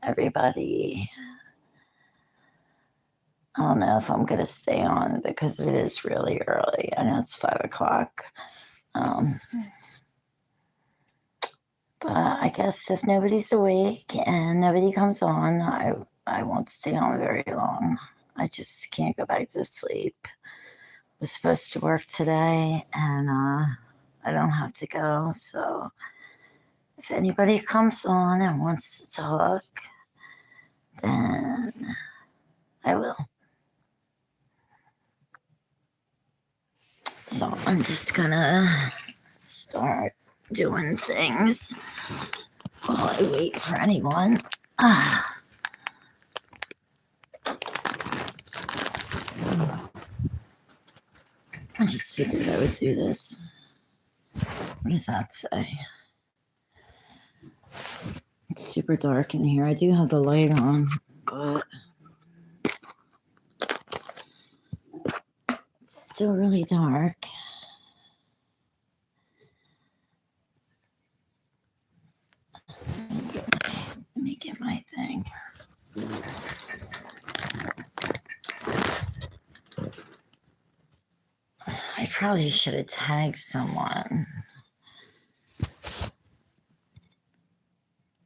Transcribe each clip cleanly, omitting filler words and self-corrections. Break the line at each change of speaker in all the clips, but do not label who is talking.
everybody. I don't know if I'm going to stay on because it is really early. I know it's 5 o'clock. Um, but I guess if nobody's awake and nobody comes on, I won't stay on very long. I just can't go back to sleep. I was supposed to work today and I don't have to go. So if anybody comes on and wants to talk, then I will. So I'm just gonna start doing things while I wait for anyone. I just figured I would do this. What does that say? It's super dark in here. I do have the light on, but it's still really dark. Let me get my thing. I probably should have tagged someone.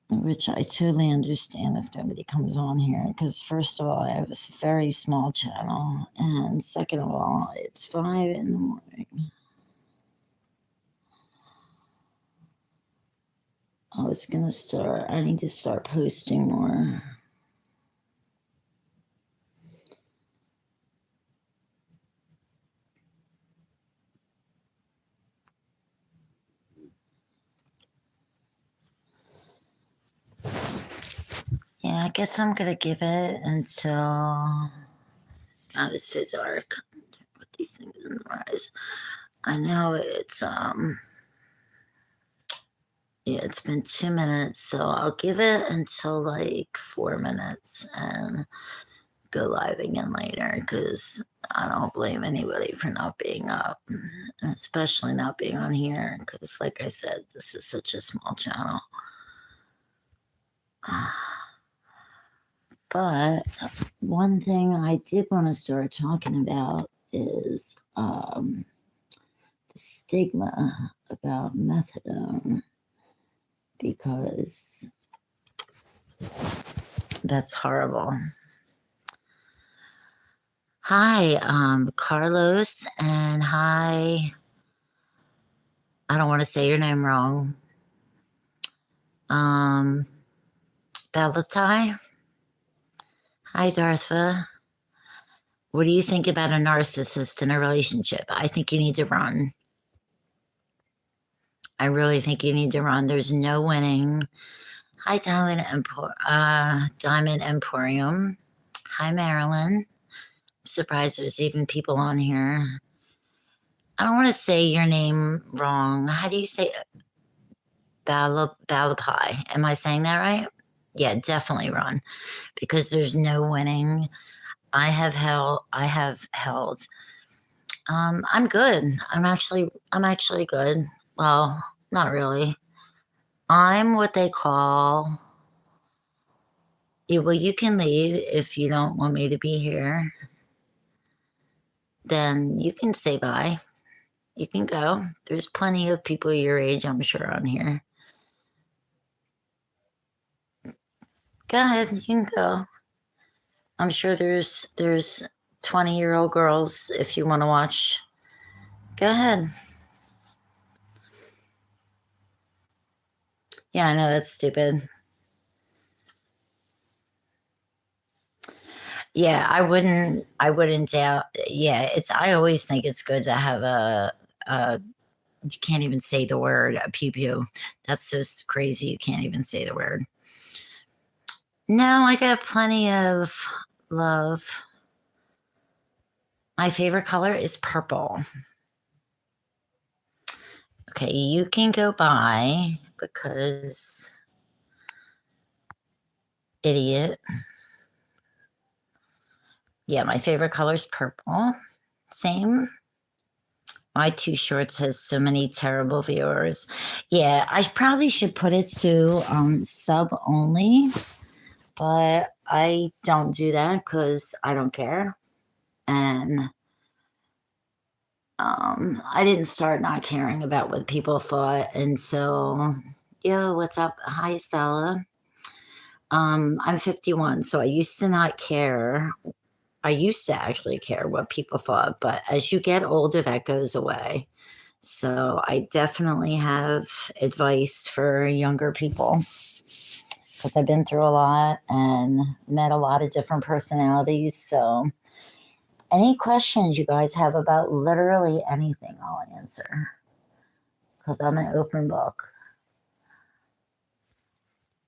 Which I totally understand if nobody comes on here, because first of all, I have a very small channel, and second of all, it's 5 in the morning. I was gonna start. I need to start posting more. Yeah, I guess I'm gonna give it until. God, it's so dark. Put these things in the eyes. I know it's yeah, it's been 2 minutes, so I'll give it until like 4 minutes and go live again later, because I don't blame anybody for not being up, and especially not being on here, because like I said, this is such a small channel. But one thing I did want to start talking about is the stigma about methadone, because that's horrible. Hi, Carlos, and hi, I don't want to say your name wrong. Balatai. Hi, Dartha. What do you think about a narcissist in a relationship? I think you need to run. I really think you need to run. There's no winning. Hi, Diamond Emporium. Hi, Marilyn. I'm surprised there's even people on here. I don't want to say your name wrong. How do you say it? Balapai. Am I saying that right? Yeah, definitely run, because there's no winning. I have held. I'm good. I'm actually good. Well, not really. I'm what they call. Well, you can leave if you don't want me to be here. Then you can say bye. You can go. There's plenty of people your age, I'm sure, on here. Go ahead, you can go. I'm sure there's 20-year-old girls if you want to watch. Go ahead. Yeah, I know that's stupid. Yeah, I wouldn't doubt. Yeah, I always think it's good to have you can't even say the word, a pew pew. That's just crazy. You can't even say the word. No, I got plenty of love. My favorite color is purple. Okay, you can go by, because idiot. Yeah, my favorite color is purple. Same. My Too Shorts has so many terrible viewers. Yeah, I probably should put it to sub only. But I don't do that because I don't care. And I didn't start not caring about what people thought until, yo, what's up? Hi, Stella. I'm 51, so I used to not care. I used to actually care what people thought, but as you get older, that goes away. So I definitely have advice for younger people because I've been through a lot and met a lot of different personalities. So any questions you guys have about literally anything, I'll answer because I'm an open book.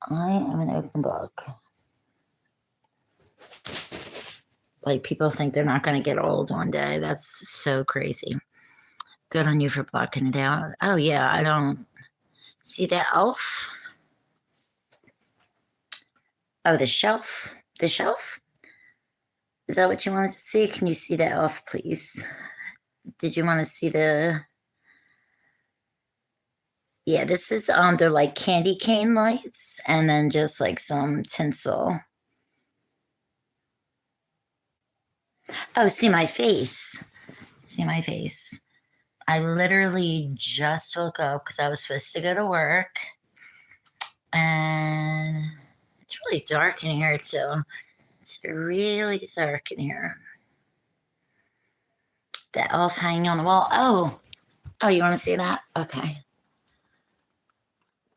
I am an open book. Like people think they're not going to get old one day. That's so crazy. Good on you for blocking it out. Oh, yeah, I don't see that elf. Oh, the shelf. The shelf? Is that what you wanted to see? Can you see the elf, please? Did you want to see the? Yeah, this is they're like candy cane lights and then just like some tinsel. Oh, see my face. See my face. I literally just woke up because I was supposed to go to work. And it's really dark in here too. It's really dark in here. The elf hanging on the wall. Oh, you want to see that? Okay.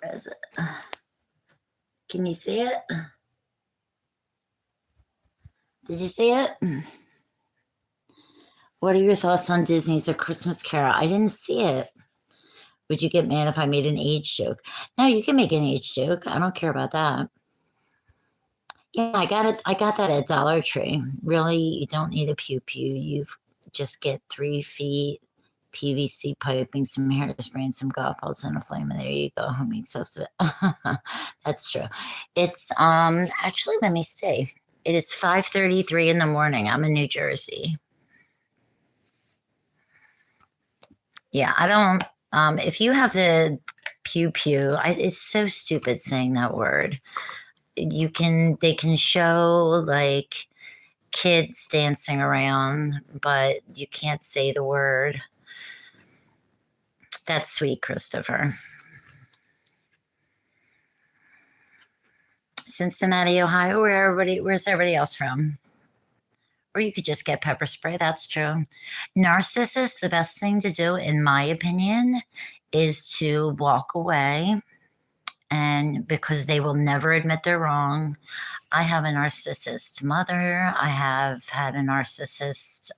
Where is it? Can you see it? Did you see it? What are your thoughts on Disney's A Christmas Carol? I didn't see it. Would you get mad if I made an age joke? No, you can make an age joke. I don't care about that. Yeah, I got it. I got that at Dollar Tree. Really, you don't need a pew pew. You just get 3 feet PVC piping, some hairspray, and some golf balls and a flame, and there you go. Who makes stuff to it? That's true. It's actually, let me see. It is 5:33 in the morning. I'm in New Jersey. Yeah, I don't. If you have the pew pew, it's so stupid saying that word. They can show like kids dancing around, but you can't say the word. That's sweet, Christopher. Cincinnati, Ohio, where's everybody else from? Or you could just get pepper spray. That's true. Narcissists, the best thing to do, in my opinion, is to walk away, and because they will never admit they're wrong. I have a narcissist mother. I have had a narcissist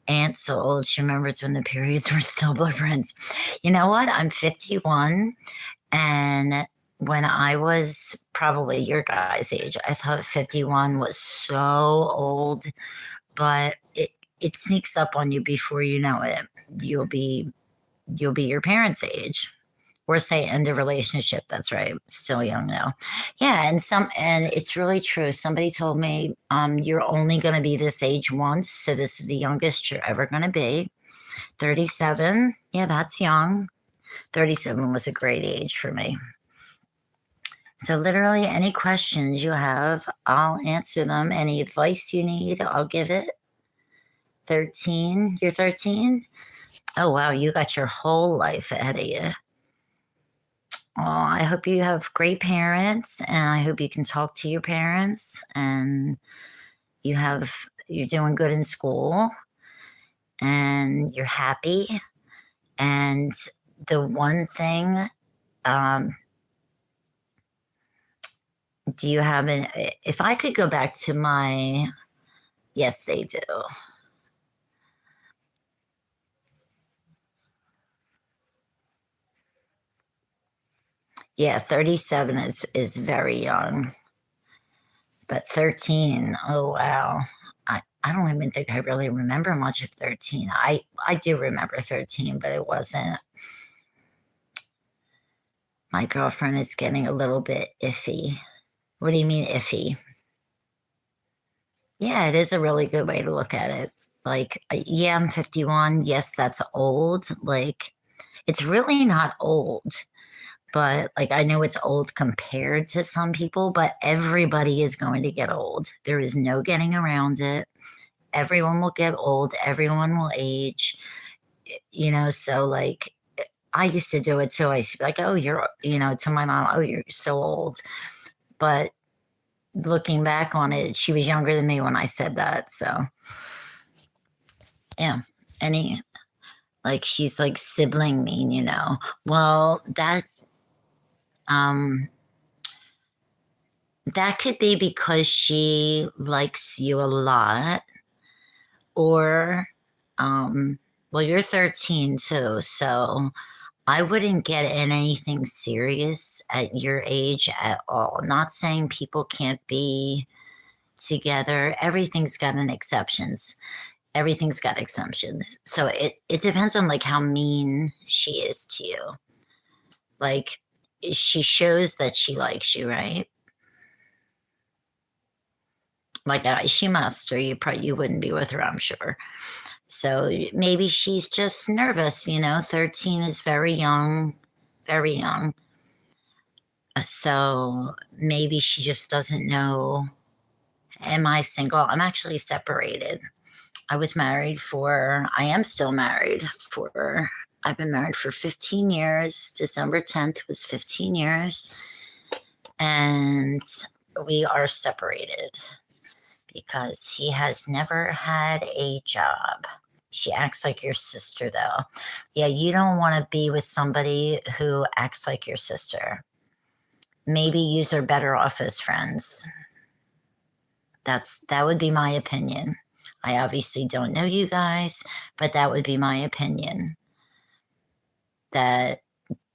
aunt so old she remembers when the periods were still blueprints. You know what? I'm 51, and when I was probably your guys' age, I thought 51 was so old, but it sneaks up on you before you know it. You'll be your parents' age. Or say end of relationship. That's right. Still young though. Yeah, and it's really true. Somebody told me, you're only gonna be this age once, so this is the youngest you're ever gonna be. 37. Yeah, that's young. 37 was a great age for me. So literally any questions you have, I'll answer them. Any advice you need, I'll give it. 13. You're 13? Oh wow, you got your whole life ahead of you. Oh, I hope you have great parents, and I hope you can talk to your parents, and you're doing good in school, and you're happy. And the one thing, do you have an? If I could go back to my, yes, they do. Yeah, 37 is very young. But 13, oh wow. I don't even think I really remember much of 13. I do remember 13, but it wasn't. My girlfriend is getting a little bit iffy. What do you mean iffy? Yeah, it is a really good way to look at it. Like, yeah, I'm 51. Yes, that's old. Like, it's really not old. But like, I know it's old compared to some people, but everybody is going to get old. There is no getting around it. Everyone will get old, everyone will age, so like, I used to do it too. I used to be like, oh, to my mom, oh, you're so old. But looking back on it, she was younger than me when I said that. So, yeah. Any, like, she's like sibling mean. Well, um, that could be because she likes you a lot, or, well, you're 13 too. So I wouldn't get in anything serious at your age at all. Not saying people can't be together. Everything's got an exceptions. Everything's got exceptions. So it depends on like how mean she is to you. Like, she shows that she likes you, right? Like, she must, or you wouldn't be with her, I'm sure. So maybe she's just nervous. 13 is very young, very young. So maybe she just doesn't know. Am I single? I'm actually separated. I am still married I've been married for 15 years. December 10th was 15 years. And we are separated because he has never had a job. She acts like your sister, though. Yeah, you don't want to be with somebody who acts like your sister. Maybe use her better off as friends. That would be my opinion. I obviously don't know you guys, but that would be my opinion. That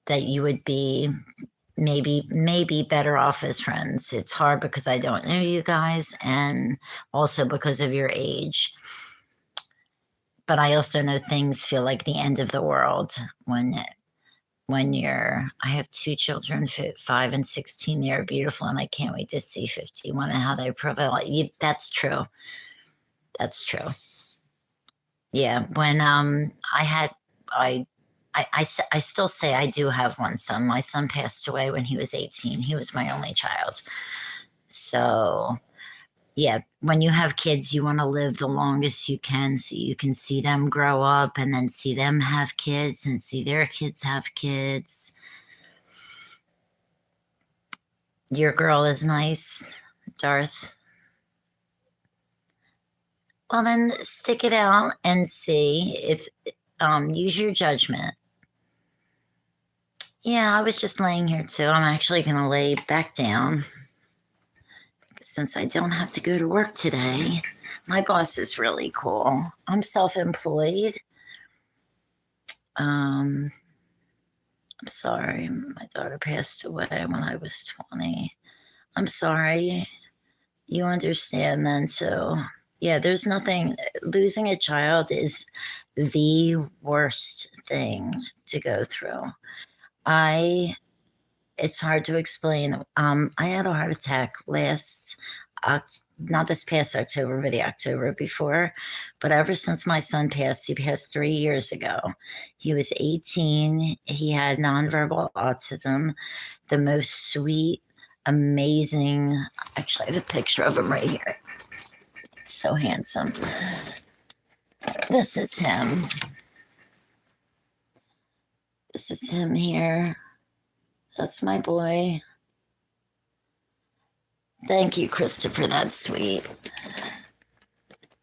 you would be maybe better off as friends. It's hard because I don't know you guys, and also because of your age. But I also know things feel like the end of the world when I have two children, 5 and 16. They're beautiful, and I can't wait to see 51 and how they prevail. That's true. That's true. Yeah. When I still say I do have one son. My son passed away when he was 18. He was my only child. So, yeah, when you have kids, you want to live the longest you can so you can see them grow up and then see them have kids and see their kids have kids. Your girl is nice, Darth. Well, then stick it out and see if, use your judgment. Yeah, I was just laying here too. I'm actually going to lay back down since I don't have to go to work today. My boss is really cool. I'm self-employed. I'm sorry. My daughter passed away when I was 20. I'm sorry. You understand then, so yeah, there's nothing. Losing a child is the worst thing to go through. It's hard to explain. I had a heart attack not this past October, but the October before. But ever since my son passed, he passed 3 years ago. He was 18. He had nonverbal autism, the most sweet, amazing. Actually, I have a picture of him right here. So handsome. This is him. This is him here. That's my boy. Thank you, Christopher. That's sweet.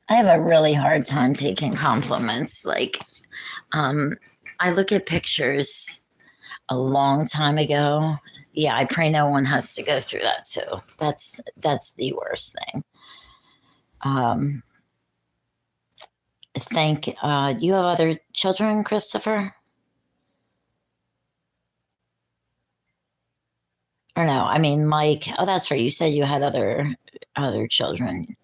I have a really hard time taking compliments. Like, I look at pictures a long time ago. Yeah, I pray no one has to go through that too. That's the worst thing. Do you have other children, Christopher? Or no, I mean, Mike. Oh, that's right. You said you had other children.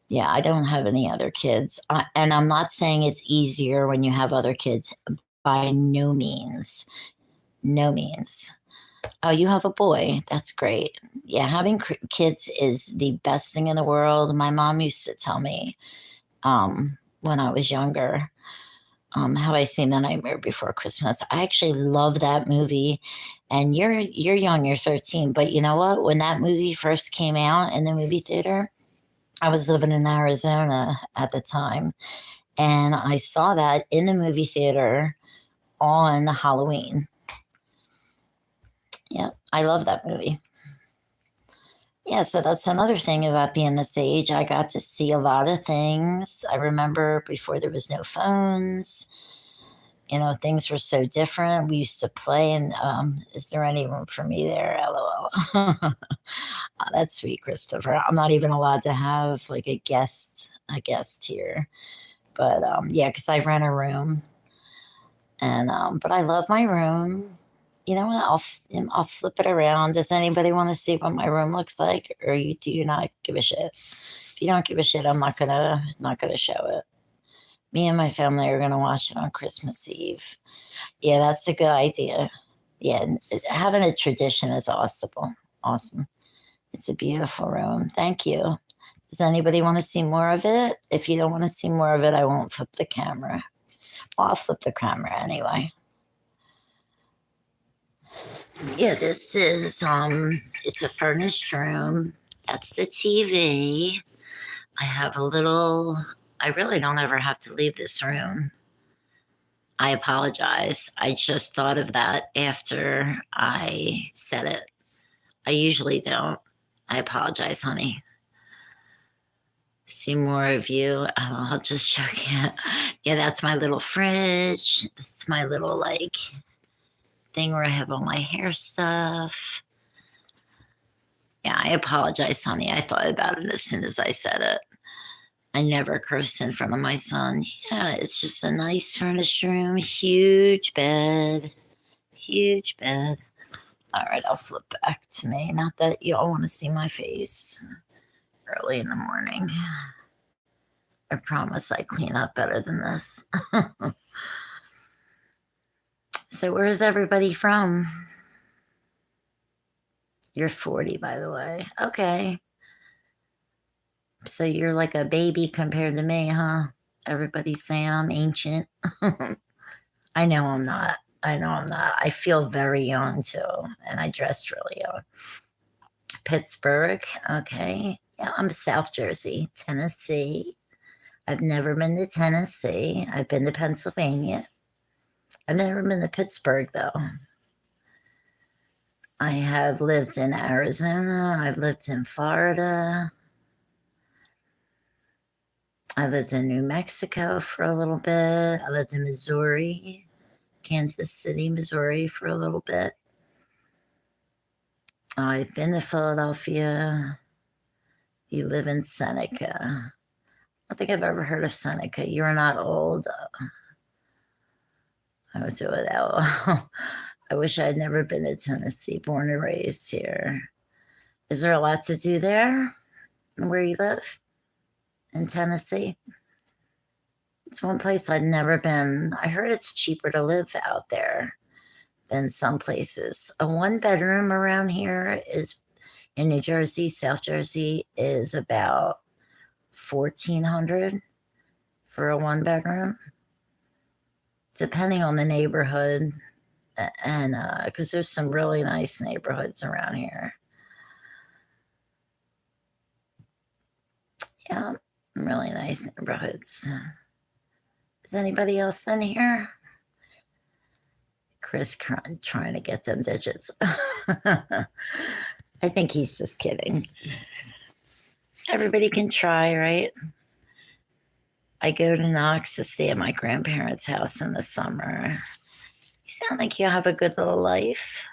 Yeah, I don't have any other kids. And I'm not saying it's easier when you have other kids. By no means. No means. Oh, you have a boy. That's great. Yeah, having kids is the best thing in the world. My mom used to tell me when I was younger. Have I seen The Nightmare Before Christmas? I actually love that movie. And you're young, you're 13, but you know what? When that movie first came out in the movie theater, I was living in Arizona at the time, and I saw that in the movie theater on Halloween. Yeah, I love that movie. Yeah, so that's another thing about being this age. I got to see a lot of things. I remember before there was no phones, things were so different. We used to play, and is there any room for me there? LOL. Oh, that's sweet, Christopher. I'm not even allowed to have like a guest here, but yeah, because I rent a room, and but I love my room. You know what? I'll flip it around. Does anybody want to see what my room looks like, or do you not give a shit? If you don't give a shit, I'm not gonna show it. Me and my family are gonna watch it on Christmas Eve. Yeah, that's a good idea. Yeah, having a tradition is awesome. Awesome. It's a beautiful room. Thank you. Does anybody want to see more of it? If you don't want to see more of it, I won't flip the camera. Well, I'll flip the camera anyway. Yeah, this is it's a furnished room. That's the TV. I have a little I really don't ever have to leave this room. I apologize. I just thought of that after I said it. I usually don't. I apologize, honey. See more of you. Oh, I'll just show you. Yeah, that's my little fridge. That's my little like thing where I have all my hair stuff. Yeah, I apologize, honey. I thought about it as soon as I said it. I never curse in front of my son. Yeah, it's just a nice furnished room, huge bed, huge bed. All right, I'll flip back to me. Not that you all want to see my face early in the morning. I promise I clean up better than this. So, where is everybody from? You're 40, by the way. Okay. So, you're like a baby compared to me, huh? Everybody's saying I'm ancient. I know I'm not. I know I'm not. I feel very young too, and I dressed really young. Pittsburgh. Okay. Yeah, I'm South Jersey, Tennessee. I've never been to Tennessee. I've been to Pennsylvania. I've never been to Pittsburgh, though. I have lived in Arizona. I've lived in Florida. I lived in New Mexico for a little bit. I lived in Missouri, Kansas City, Missouri for a little bit. I've been to Philadelphia. You live in Seneca. I don't think I've ever heard of Seneca. You're not old. I would do it out. I wish I'd never been to Tennessee, born and raised here. Is there a lot to do there where you live in Tennessee? It's one place I'd never been. I heard it's cheaper to live out there than some places. A one bedroom around here is in New Jersey, South Jersey, is about 1,400 for a one bedroom, depending on the neighborhood. And because there's some really nice neighborhoods around here. Yeah, really nice neighborhoods. Is anybody else in here? Chris trying to get them digits. I think he's just kidding. Everybody can try, right? I go to Knox to stay at my grandparents' house in the summer. You sound like you have a good little life.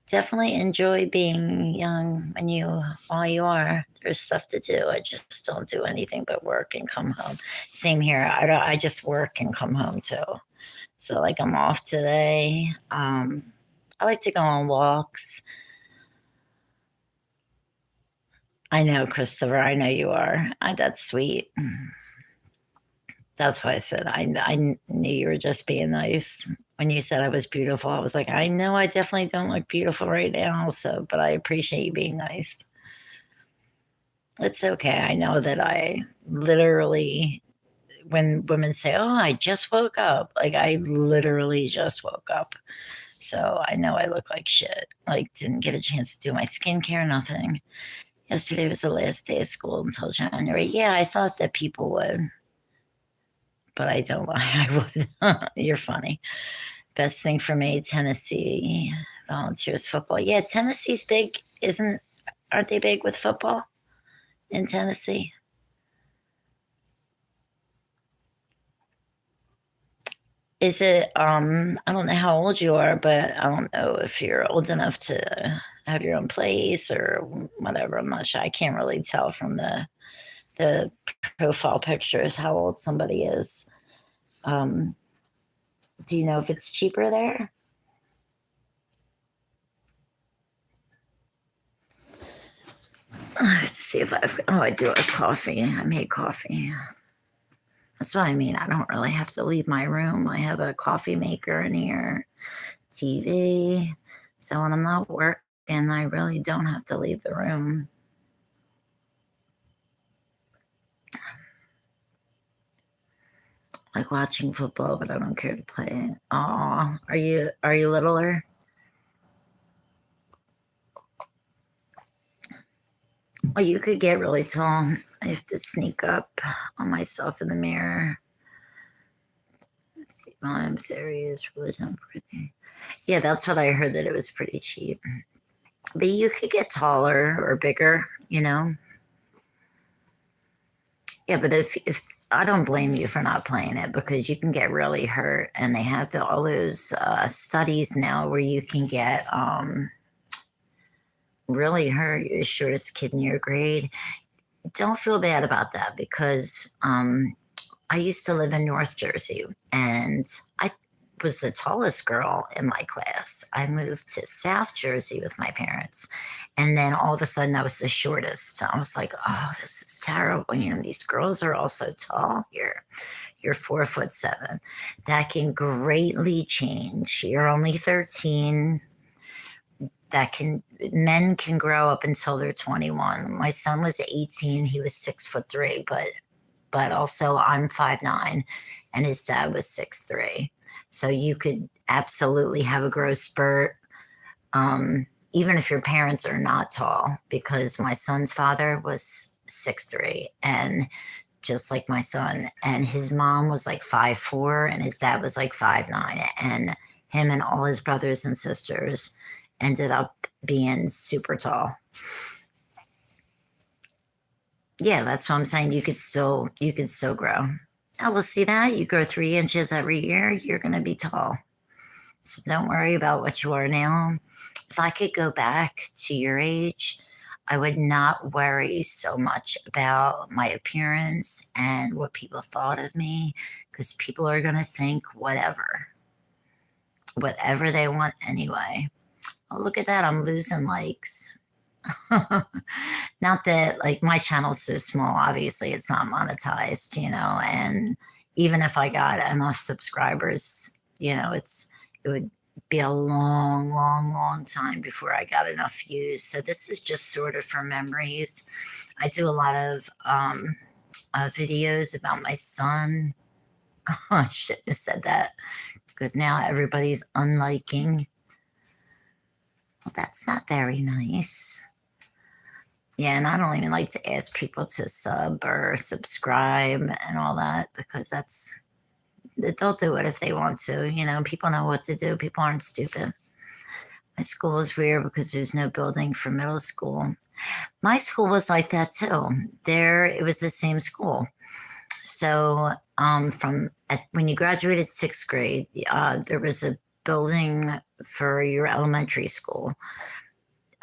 Definitely enjoy being young while you are. There's stuff to do. I just don't do anything but work and come home. Same here. I just work and come home too. So like I'm off today. I like to go on walks. I know, Christopher. I know you are. That's sweet. That's why I said I knew you were just being nice. When you said I was beautiful, I was like, I know I definitely don't look beautiful right now. So, but I appreciate you being nice. It's okay. I know that I literally when women say, "Oh, I just woke up," like I literally just woke up. So I know I look like shit. Like, didn't get a chance to do my skincare, nothing. Yesterday was the last day of school until January. Yeah, I thought that people would, but I don't lie. I would. You're funny. Best thing for me, Tennessee Volunteers football. Yeah, Tennessee's big, isn't? Aren't they big with football in Tennessee? Is it? I don't know how old you are, but I don't know if you're old enough to have your own place or whatever. I'm not sure. I can't really tell from the profile pictures how old somebody is. Um, do you know if it's cheaper there? Let's see if I've. Oh, I do have coffee. I made coffee. That's what I mean. I don't really have to leave my room. I have a coffee maker in here, TV. So when I'm not working, I really don't have to leave the room. Like watching football, but I don't care to play it. Aw, are you littler? Well, you could get really tall. I have to sneak up on myself in the mirror. Let's see, volumes, areas, religion, pretty. Yeah, that's what I heard that it was pretty cheap. But you could get taller or bigger, you know. Yeah, but if I don't blame you for not playing it because you can get really hurt, and they have all those studies now where you can get really hurt. You're the shortest kid in your grade. Don't feel bad about that because I used to live in North Jersey and I was the tallest girl in my class. I moved to South Jersey with my parents. And then all of a sudden I was the shortest. So I was like, oh, this is terrible. You know, these girls are all so tall here. You're 4'7". That can greatly change. You're only 13. That can men can grow up until they're 21. My son was 18. He was 6'3", but also I'm 5'9", and his dad was 6'3". So you could absolutely have a growth spurt, even if your parents are not tall, because my son's father was 6'3", and just like my son, and his mom was like 5'4", and his dad was like 5'9", and him and all his brothers and sisters ended up being super tall. Yeah, that's what I'm saying. You could still grow. Oh, well, see that? You grow 3 inches every year, you're going to be tall. So don't worry about what you are now. If I could go back to your age, I would not worry so much about my appearance and what people thought of me because people are going to think whatever they want anyway. Oh, look at that. I'm losing likes. Not that like my channel's so small, obviously it's not monetized, and even if I got enough subscribers, it would be a long, long, long time before I got enough views. So this is just sort of for memories. I do a lot of videos about my son. I shouldn't have said that because now everybody's unliking. Well, that's not very nice. Yeah, and I don't even like to ask people to sub or subscribe and all that because they'll do it if they want to. People know what to do. People aren't stupid. My school is weird because there's no building for middle school. My school was like that too. It was the same school. So when you graduated sixth grade, there was a building for your elementary school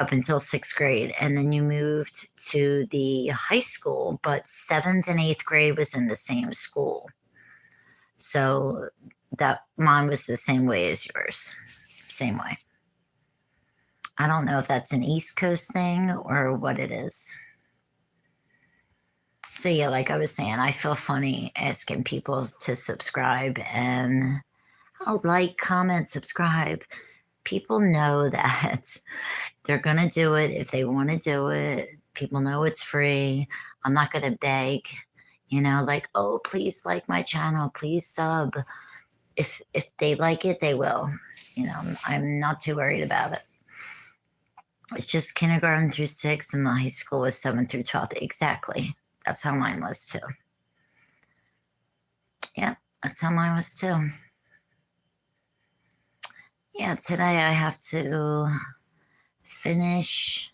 up until sixth grade, and then you moved to the high school, but seventh and eighth grade was in the same school. So that mine was the same way as yours, same way. I don't know if that's an East Coast thing or what it is. So yeah, like I was saying, I feel funny asking people to subscribe and like, comment, subscribe. People know that they're going to do it if they want to do it. People know it's free. I'm not going to beg. Like, oh, please like my channel, please sub. If they like it, they will. I'm not too worried about it. It's just kindergarten through sixth, and the high school was 7th through 12th. Exactly. That's how mine was too. Yeah, that's how mine was too. Yeah, today I have to finish.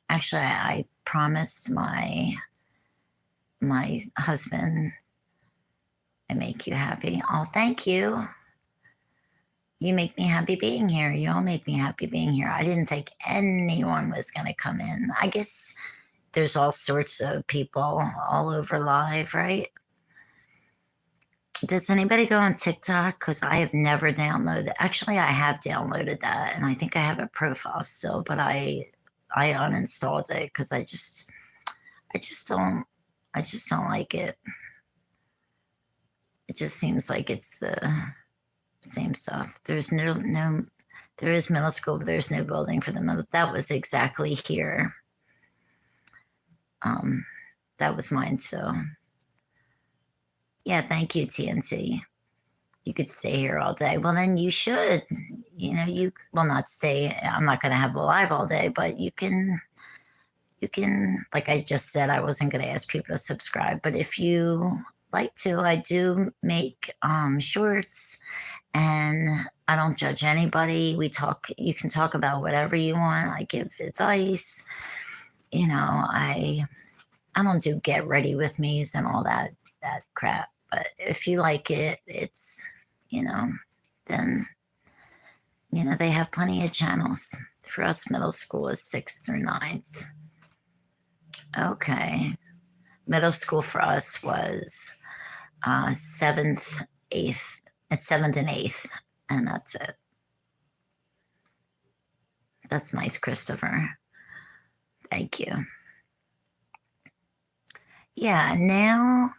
Actually, I promised my husband, I make you happy. Oh, thank you. You make me happy being here. You all make me happy being here. I didn't think anyone was going to come in. I guess there's all sorts of people all over live, right? Does anybody go on TikTok? Because I have never downloaded. Actually, I have downloaded that, and I think I have a profile still, but I uninstalled it because I just don't like it. It just seems like it's the same stuff. There's no there is middle school, but there's no building for the middle. That was exactly here. Um, that was mine too. Yeah, thank you, TNC. You could stay here all day. Well, then you should. You will not stay. I'm not going to have a live all day, but you can, like I just said, I wasn't going to ask people to subscribe, but if you like to, I do make shorts, and I don't judge anybody. You can talk about whatever you want. I give advice. I don't do get ready with me's and all that crap. But if you like it, it's, you know, then, they have plenty of channels. For us, middle school is 6th through 9th. Okay. Middle school for us was 7th, 8th, 7th and 8th, and that's it. That's nice, Christopher. Thank you. Yeah, now,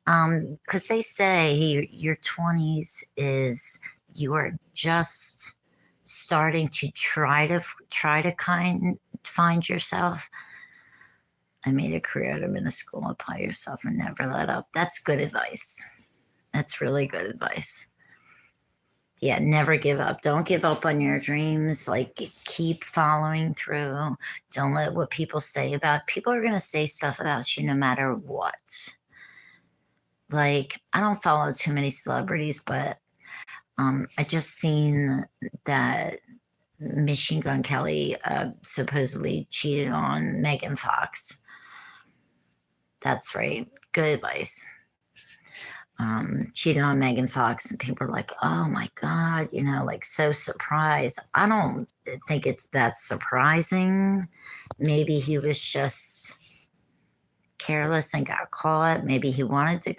because they say your 20s is you are just starting to try to find yourself. I made a career out of middle school. Apply yourself and never let up. That's good advice. That's really good advice. Yeah, never give up. Don't give up on your dreams. Like, keep following through. Don't let what people say about people are going to say stuff about you no matter what. Like, I don't follow too many celebrities, but I just seen that Machine Gun Kelly supposedly cheated on Megan Fox. That's right. Good advice. Cheated on Megan Fox, and people are like, oh my God, like so surprised. I don't think it's that surprising. Maybe he was just careless and got caught. Maybe he wanted to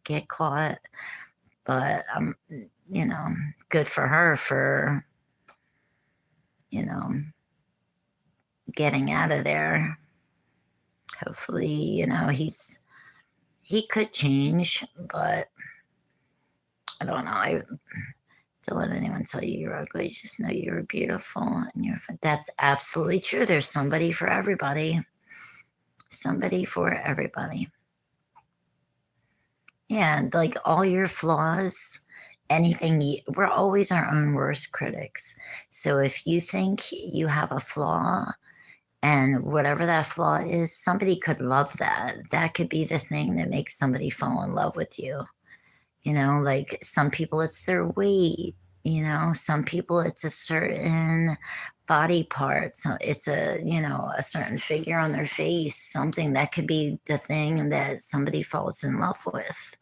get caught. But, good for her for, getting out of there. Hopefully, he could change, but I don't know. Don't let anyone tell you you're ugly. Just know you're beautiful, and that's absolutely true. There's somebody for everybody. Somebody for everybody. Yeah, and like all your flaws, we're always our own worst critics. So if you think you have a flaw, and whatever that flaw is, somebody could love that. That could be the thing that makes somebody fall in love with you. Like some people it's their weight, some people it's a certain body part. So it's a certain figure on their face, something that could be the thing that somebody falls in love with,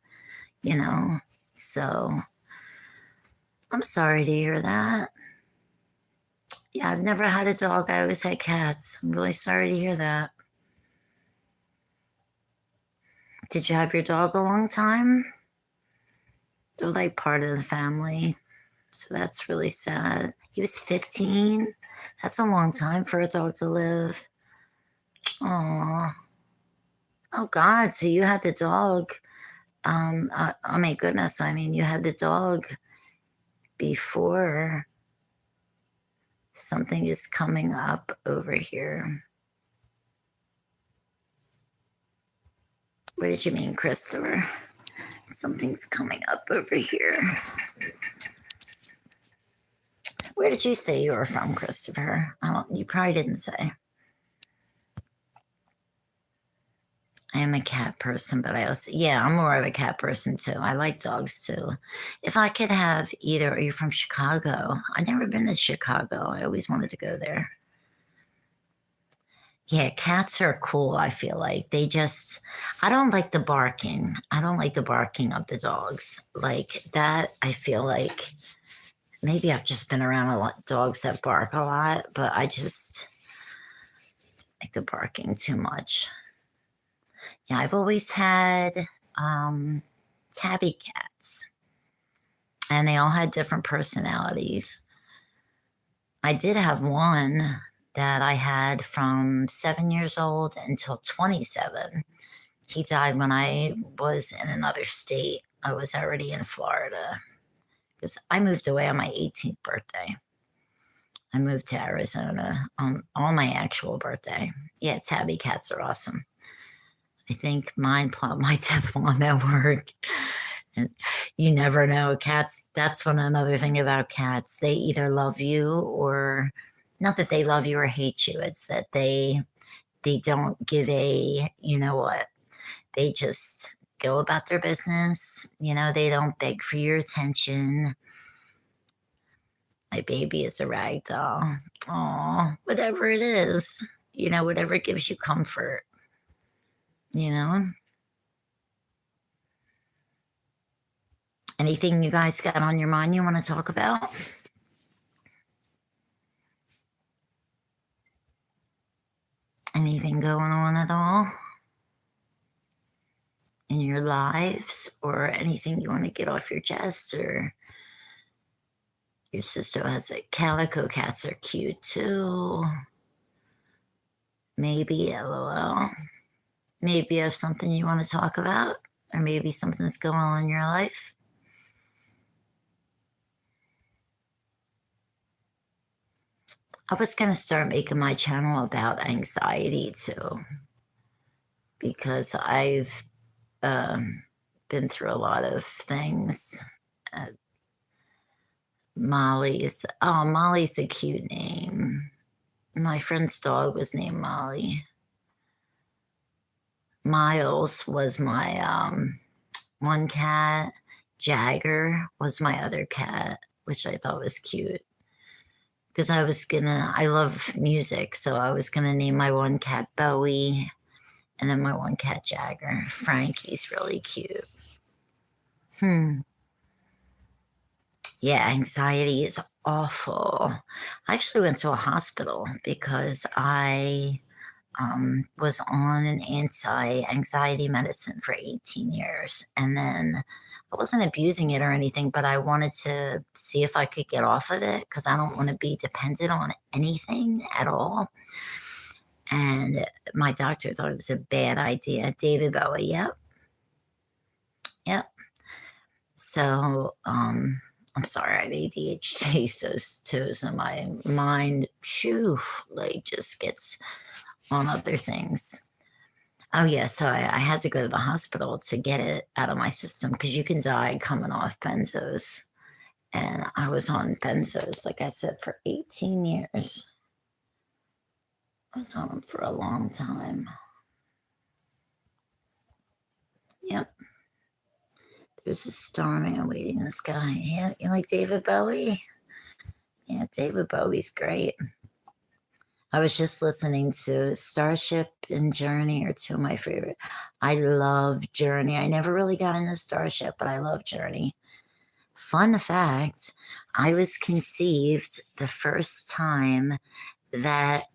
So I'm sorry to hear that. Yeah, I've never had a dog. I always had cats. I'm really sorry to hear that. Did you have your dog a long time? They're like part of the family. So that's really sad. He was 15. That's a long time for a dog to live. Oh, oh God. So you had the dog. Oh my goodness. I mean, you had the dog before something is coming up over here. What did you mean, Christopher? Something's coming up over here. Where did you say you were from, Christopher? I don't, you probably didn't say. I am a cat person, but I also, yeah, I'm more of a cat person too. I like dogs too. If I could have either, are you from Chicago? I've never been to Chicago. I always wanted to go there. Yeah, cats are cool, I feel like. They just, I don't like the barking. I don't like the barking of the dogs. Like that, I feel like maybe I've just been around a lot dogs that bark a lot, but I just like the barking too much. Yeah, I've always had um, tabby cats, and they all had different personalities. I did have one that I had from 7 years old until 27. He died when I was in another state. I was already in Florida because I moved away on my 18th birthday. I moved to Arizona on my actual birthday. Yeah, tabby cats are awesome. I think mine plumbed my death while I'm at work. And you never know. Cats, that's one another thing about cats. They either love you or not that they love you or hate you. It's that they don't give a, you know what, they just go about their business. They don't beg for your attention. My baby is a rag doll. Aw, whatever it is, whatever gives you comfort, you know? Anything you guys got on your mind you want to talk about? Anything going on at all in your lives or anything you want to get off your chest? Or your sister has a calico cats are cute too. Maybe, lol. Maybe you have something you want to talk about, or maybe something's going on in your life. I was going to start making my channel about anxiety too, because I've been through a lot of things. Uh, Molly's a cute name. My friend's dog was named Molly. Miles was my one cat. Jagger was my other cat, which I thought was cute. Because I love music, so I was gonna name my one cat Bowie, and then my one cat Jagger. Frankie's really cute. Hmm. Yeah, anxiety is awful. I actually went to a hospital because I was on an anti-anxiety medicine for 18 years. And then I wasn't abusing it or anything, but I wanted to see if I could get off of it because I don't want to be dependent on anything at all. And my doctor thought it was a bad idea. David Bowie, yep, yep. So, I'm sorry, I have ADHD, so my mind, shoo, like just gets on other things. Oh yeah, so I had to go to the hospital to get it out of my system because you can die coming off benzos. And I was on benzos, like I said, for 18 years. I was on them for a long time. Yep. There's a storming and waiting in the sky. Yeah, you like David Bowie? Yeah, David Bowie's great. I was just listening to Starship and Journey are two of my favorite. I love Journey. I never really got into Starship, but I love Journey. Fun fact, I was conceived the first time what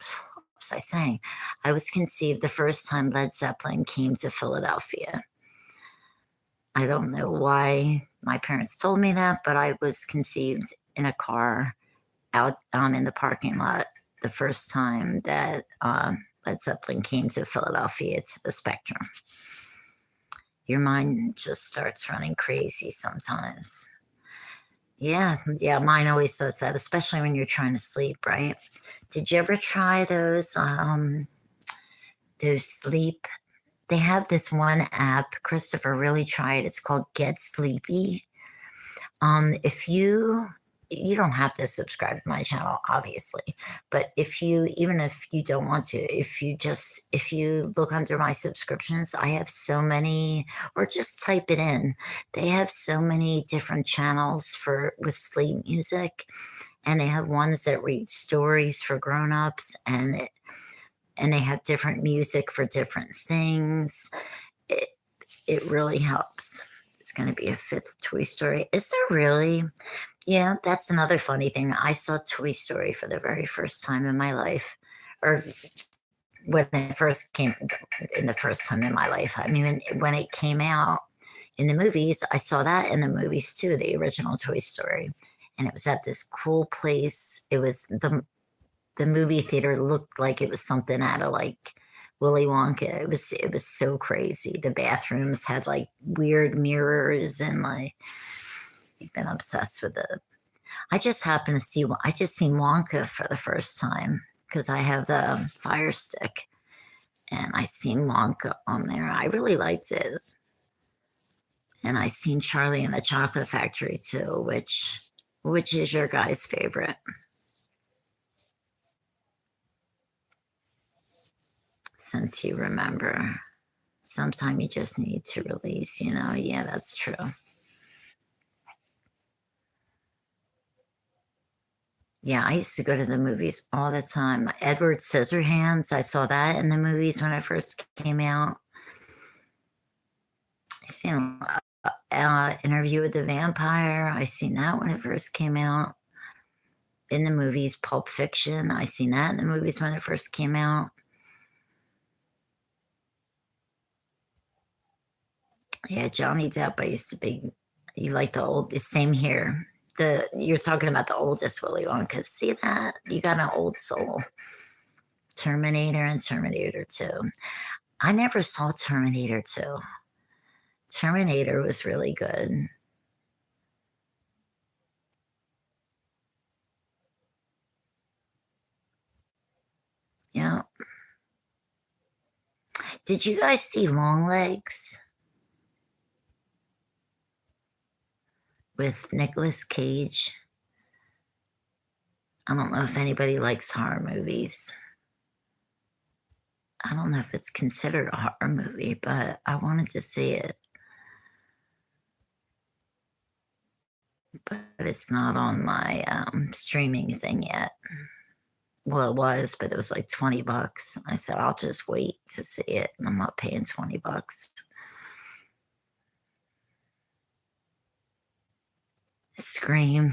was I saying? I was conceived the first time Led Zeppelin came to Philadelphia. I don't know why my parents told me that, but I was conceived in a car out in the parking lot the first time that Led Zeppelin came to Philadelphia to the Spectrum. Your mind just starts running crazy sometimes. Yeah, yeah, mine always does that, especially when you're trying to sleep, right? Did you ever try those those sleep. They have this one app. Christopher really tried. It's called Get Sleepy. If you don't have to subscribe to my channel, obviously, but if you, even if you don't want to, if you look under my subscriptions, I have so many, or just type it in. They have so many different channels for with sleep music, and they have ones that read stories for grown-ups, and they have different music for different things. It, it really helps. There's going to be a fifth Toy Story. Is there really? Yeah, that's another funny thing. I saw Toy Story for the very first time in my life, or when it first came in the first time in my life. I mean, when it came out in the movies, I saw that in the movies too, the original Toy Story. And it was at this cool place. It was the movie theater looked like it was something out of like Willy Wonka. It was so crazy. The bathrooms had like weird mirrors and like I've been obsessed with it. I just happened to see I just seen Wonka for the first time because I have the Fire Stick and I seen Wonka on there. I really liked it. And I seen Charlie and the Chocolate Factory too, which is your guy's favorite? Since you remember. Sometime you just need to release, Yeah, that's true. Yeah, I used to go to the movies all the time. Edward Scissorhands, I saw that in the movies when it first came out. I seen Interview with the Vampire. I seen that when it first came out in the movies. Pulp Fiction, I seen that in the movies when it first came out. Yeah, Johnny Depp. I used to be. You like the same here. You're talking about the oldest Willy Wonka. See that? You got an old soul. Terminator and Terminator 2. I never saw Terminator 2. Terminator was really good. Yeah. Did you guys see Longlegs with Nicolas Cage? I don't know if anybody likes horror movies. I don't know if it's considered a horror movie, but I wanted to see it. But it's not on my streaming thing yet. Well, it was, but it was like $20. I said, I'll just wait to see it, and I'm not paying $20. Scream.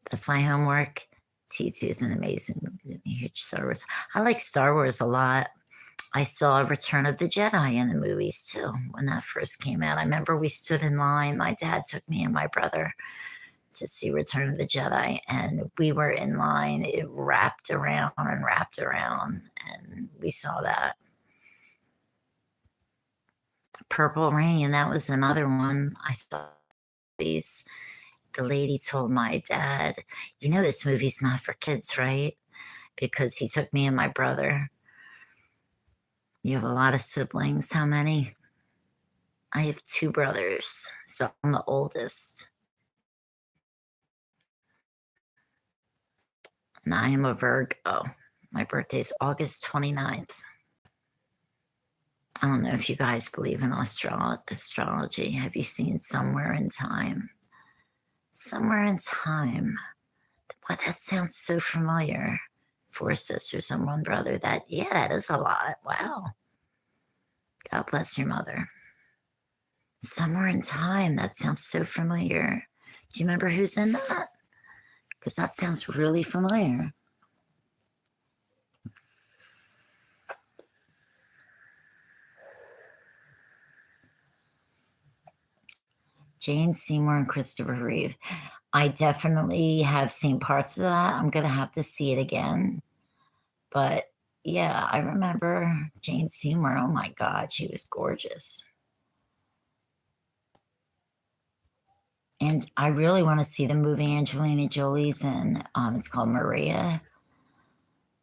That's my homework. T2 is an amazing movie. Huge Star Wars. I like Star Wars a lot. I saw Return of the Jedi in the movies too when that first came out. I remember we stood in line. My dad took me and my brother to see Return of the Jedi, and we were in line. It wrapped around and wrapped around, and we saw that. Purple Rain, that was another one I saw. These The lady told my dad, this movie's not for kids, right? Because he took me and my brother. You have a lot of siblings. How many? I have two brothers, so I'm the oldest. And I am a Virgo. My birthday's August 29th. I don't know if you guys believe in astrology. Have you seen Somewhere in Time? Somewhere in Time. What, that sounds so familiar. 4 sisters and 1 brother. That is a lot. Wow. God bless your mother. Somewhere in Time. That sounds so familiar. Do you remember who's in that? Because that sounds really familiar. Jane Seymour and Christopher Reeve. I definitely have seen parts of that. I'm going to have to see it again. But yeah, I remember Jane Seymour. Oh my God, she was gorgeous. And I really want to see the movie Angelina Jolie's in. It's called Maria.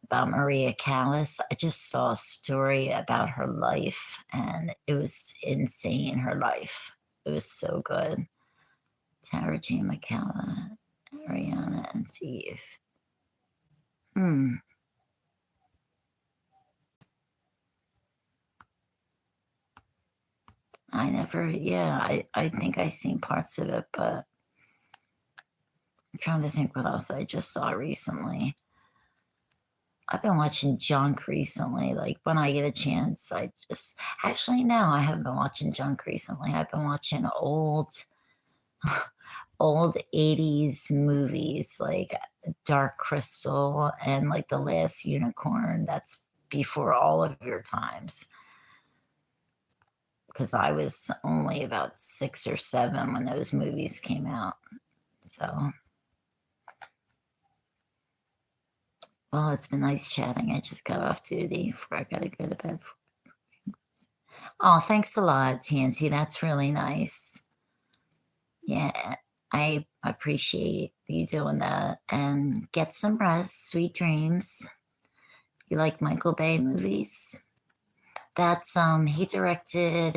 about Maria Callas. I just saw a story about her life, and it was insane. Her life. It was so good. Tara J. McCalla, Ariana, and Steve. Hmm. I never, yeah, I think I seen parts of it, but I'm trying to think what else I just saw recently. I've been watching junk recently. Like when I get a chance, I just actually no, I haven't been watching junk recently. I've been watching old 80s movies like Dark Crystal and like The Last Unicorn. That's before all of your times. Because I was only about 6 or 7 when those movies came out. So, well, it's been nice chatting. I just got off duty before I got to go to bed. Oh, thanks a lot, Tansy. That's really nice. Yeah, I appreciate you doing that. And get some rest, sweet dreams. You like Michael Bay movies? That's he directed,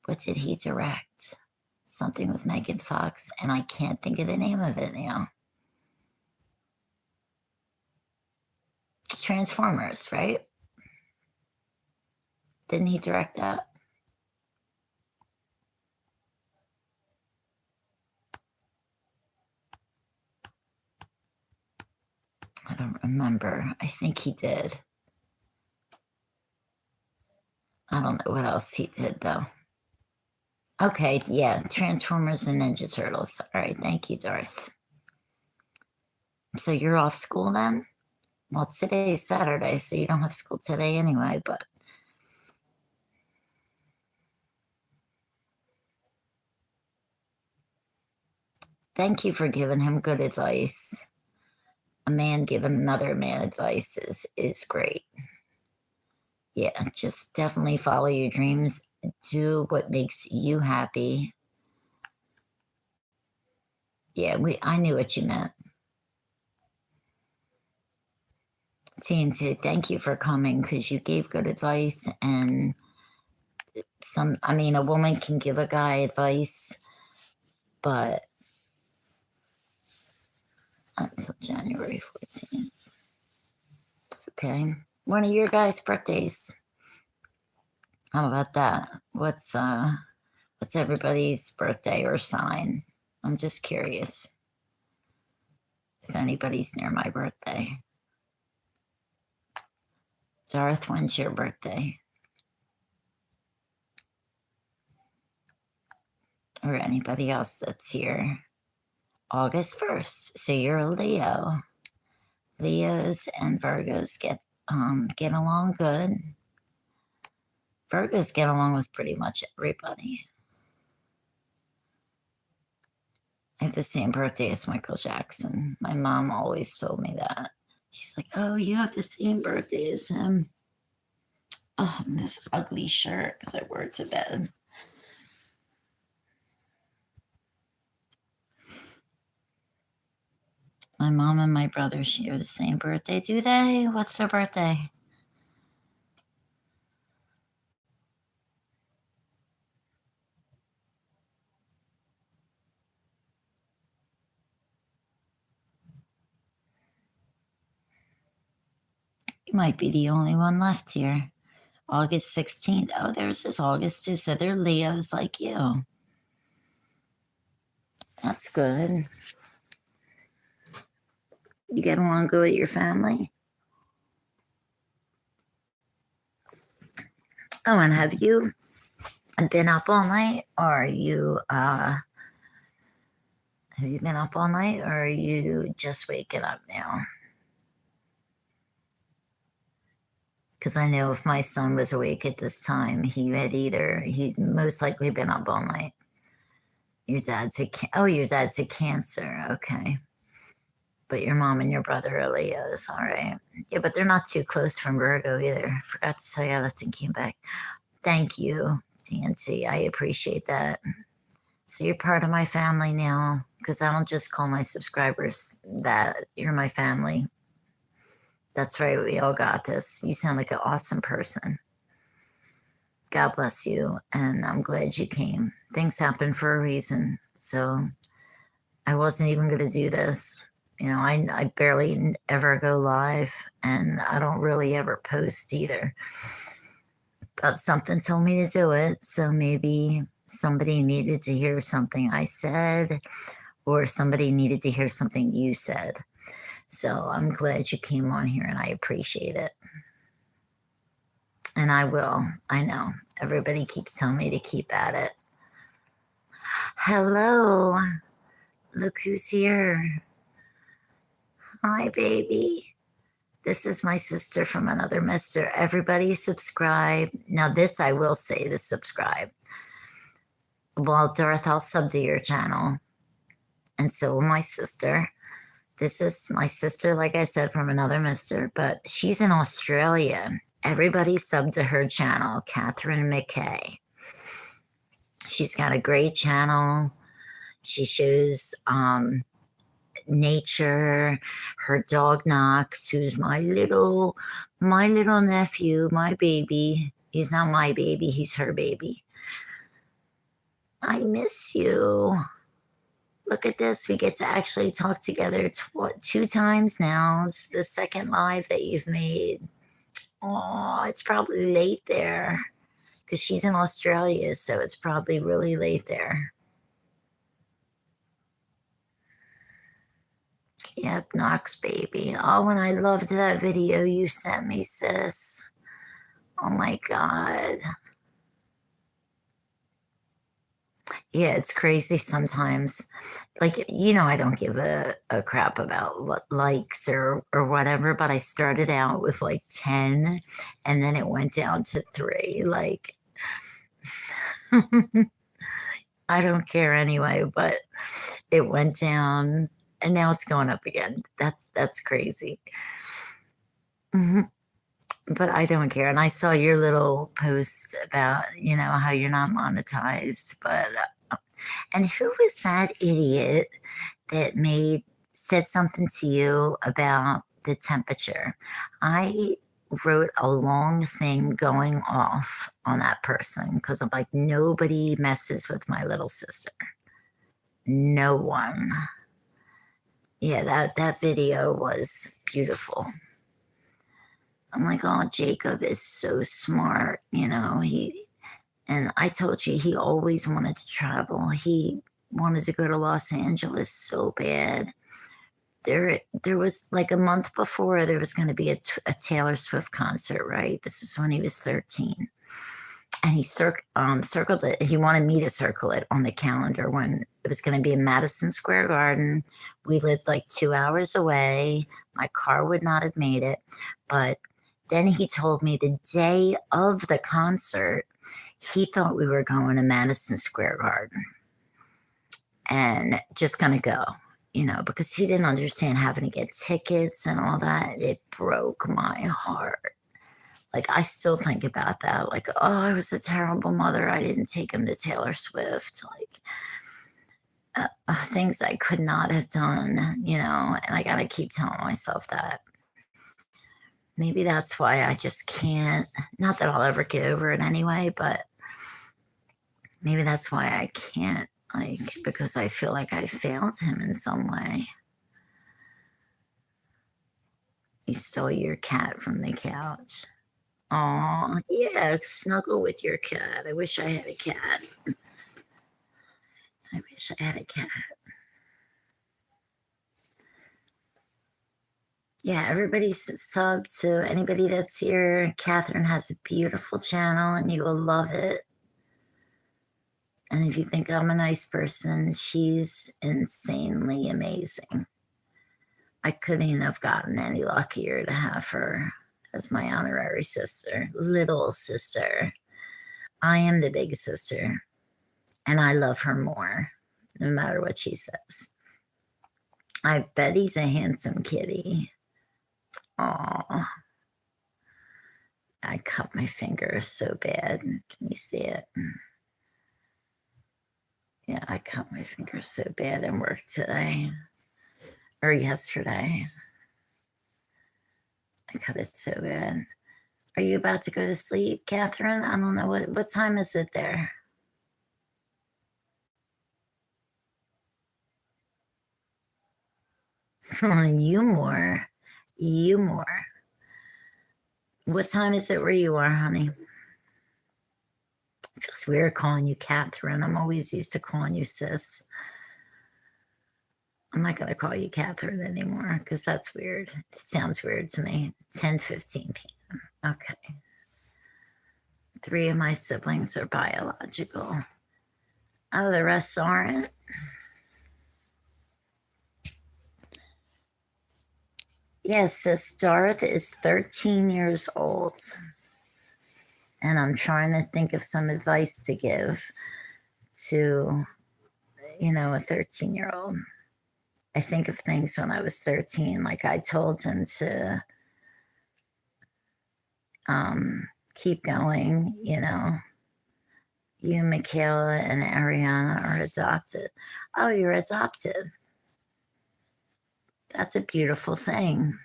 what did he direct? Something with Megan Fox, and I can't think of the name of it now. Transformers, right? Didn't he direct that? I don't remember. I think he did. I don't know what else he did though. Okay, yeah, Transformers and Ninja Turtles. All right, thank you, Darth. So you're off school then? Well, today is Saturday, so you don't have school today anyway, but thank you for giving him good advice. A man giving another man advice is great. Yeah, just definitely follow your dreams. Do what makes you happy. Yeah, I knew what you meant. TNT, thank you for coming because you gave good advice. And I mean, a woman can give a guy advice, but until January 14th. Okay. One of your guys' birthdays. How about that? What's everybody's birthday or sign? I'm just curious if anybody's near my birthday. Darth, when's your birthday? Or anybody else that's here? August 1st. So you're a Leo. Leos and Virgos get along good. Virgos get along with pretty much everybody. I have the same birthday as Michael Jackson. My mom always told me that. She's like, "Oh, you have the same birthday as him." Oh, and this ugly shirt because I wore it to bed. My mom and my brother share the same birthday. Do they? What's their birthday? You might be the only one left here. August 16th. Oh, there's this August too. So they're Leos like you. That's good. You get along good with your family? Oh, and have you been up all night? Or are you, have you been up all night or are you just waking up now? Because I know if my son was awake at this time, he'd most likely been up all night. Your dad's a Cancer. Okay. But your mom and your brother are Leos. All right. Yeah, but they're not too close from Virgo either. Forgot to tell you that thinking back. Thank you, TNT. I appreciate that. So you're part of my family now because I don't just call my subscribers that. You're my family. That's right. We all got this. You sound like an awesome person. God bless you. And I'm glad you came. Things happen for a reason. So I wasn't even going to do this. You know, I barely ever go live and I don't really ever post either. But something told me to do it. So maybe somebody needed to hear something I said, or somebody needed to hear something you said. So I'm glad you came on here and I appreciate it. And I will. I know. Everybody keeps telling me to keep at it. Hello. Look who's here. Hi, baby. This is my sister from another mister. Everybody subscribe. Now, this I will say to subscribe. Well, Darth, I'll sub to your channel. And so will my sister. This is my sister, like I said, from another mister, but she's in Australia. Everybody sub to her channel, Catherine McKay. She's got a great channel. She shows nature. Her dog Knox, who's my little nephew, my baby. He's not my baby, he's her baby. I miss you. Look at this. We get to actually talk together two times now. It's the second live that you've made. Oh, it's probably late there because she's in Australia, so it's probably really late there. Yep, Knox baby. Oh, and I loved that video you sent me, sis. Oh my God. Yeah, it's crazy sometimes. Like, you know, I don't give a crap about what likes or whatever, but I started out with like 10 and then it went down to 3. Like, I don't care anyway, but it went down and now it's going up again. That's crazy. Mhm. But I don't care. And I saw your little post about, you know, how you're not monetized, but and who was that idiot that said something to you about the temperature? I wrote a long thing going off on that person because I'm like, nobody messes with my little sister. No one. Yeah, that video was beautiful. I'm like, oh, Jacob is so smart. You know, and I told you he always wanted to travel. He wanted to go to Los Angeles so bad. There was like a month before there was going to be a Taylor Swift concert, right? This was when he was 13. And he circled it. He wanted me to circle it on the calendar when it was going to be in Madison Square Garden. We lived like 2 hours away. My car would not have made it. But then he told me the day of the concert, he thought we were going to Madison Square Garden and just going to go, you know, because he didn't understand having to get tickets and all that. It broke my heart. Like, I still think about that. Like, oh, I was a terrible mother. I didn't take him to Taylor Swift. Like, things I could not have done, you know, and I got to keep telling myself that. Maybe that's why I just can't, not that I'll ever get over it anyway, but maybe that's why I can't, like, because I feel like I failed him in some way. You stole your cat from the couch. Oh, yeah, snuggle with your cat. I wish I had a cat. I wish I had a cat. Yeah, everybody sub to anybody that's here. Catherine has a beautiful channel and you will love it. And if you think I'm a nice person, she's insanely amazing. I couldn't have gotten any luckier to have her as my honorary sister, little sister. I am the big sister, and I love her more, no matter what she says. I bet he's a handsome kitty. Aw. I cut my finger so bad. Can you see it? Yeah, I cut my finger so bad in work today or yesterday. God, it's so good. Are you about to go to sleep, Catherine? I don't know. What time is it there? You more. You more. What time is it where you are, honey? It feels weird calling you Catherine. I'm always used to calling you sis. I'm not going to call you Catherine anymore because that's weird. It sounds weird to me. 10:15 p.m. Okay. 3 of my siblings are biological. Oh, the rest aren't. Yes, sis, Darth is 13 years old. And I'm trying to think of some advice to give to, a 13-year-old. I think of things when I was 13, like I told him to keep going, You, Michaela, and Ariana are adopted. Oh, you're adopted. That's a beautiful thing.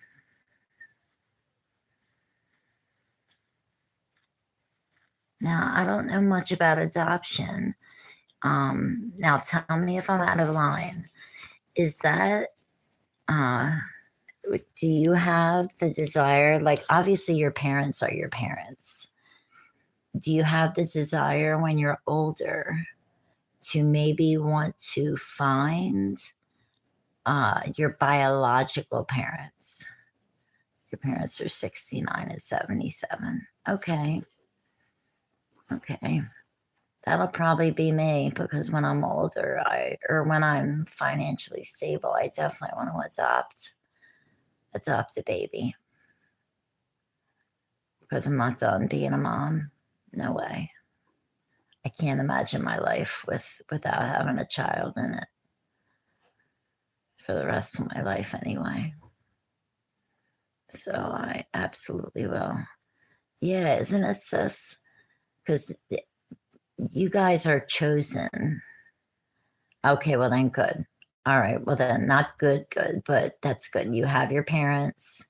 Now, I don't know much about adoption. Now, tell me if I'm out of line. Is that, do you have the desire? Like, obviously, your parents are your parents. Do you have the desire when you're older to maybe want to find your biological parents? Your parents are 69 and 77. Okay. Okay. That'll probably be me because when I'm older, or when I'm financially stable, I definitely want to adopt a baby because I'm not done being a mom. No way. I can't imagine my life without having a child in it for the rest of my life anyway. So I absolutely will. Yeah, isn't it, sis? Because you guys are chosen. Okay, well then good. All right, well then not good, but that's good. You have your parents.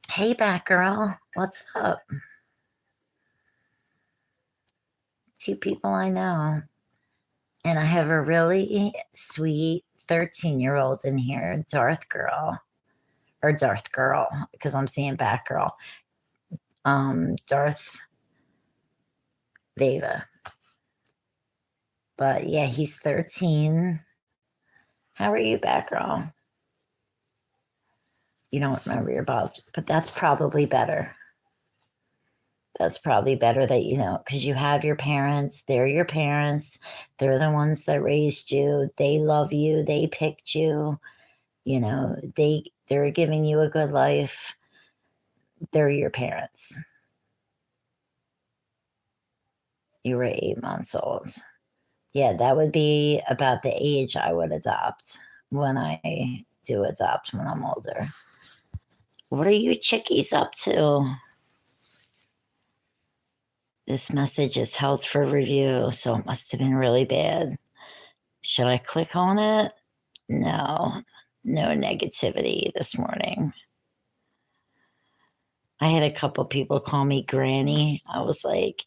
Hey, Batgirl, what's up? Two people I know. And I have a really sweet 13-year-old in here, Darth Girl, or Darth Girl, because I'm seeing Batgirl. Darth Veva. But yeah, he's 13. How are you, Batgirl? You don't remember your biology, but that's probably better. That's probably better that because you have your parents. They're your parents. They're the ones that raised you. They love you. They picked you. They're giving you a good life. They're your parents. You were 8 months old. Yeah, that would be about the age I would adopt when I do adopt when I'm older. What are you chickies up to? This message is held for review, so it must have been really bad. Should I click on it? No, no negativity this morning. I had a couple people call me Granny. I was like,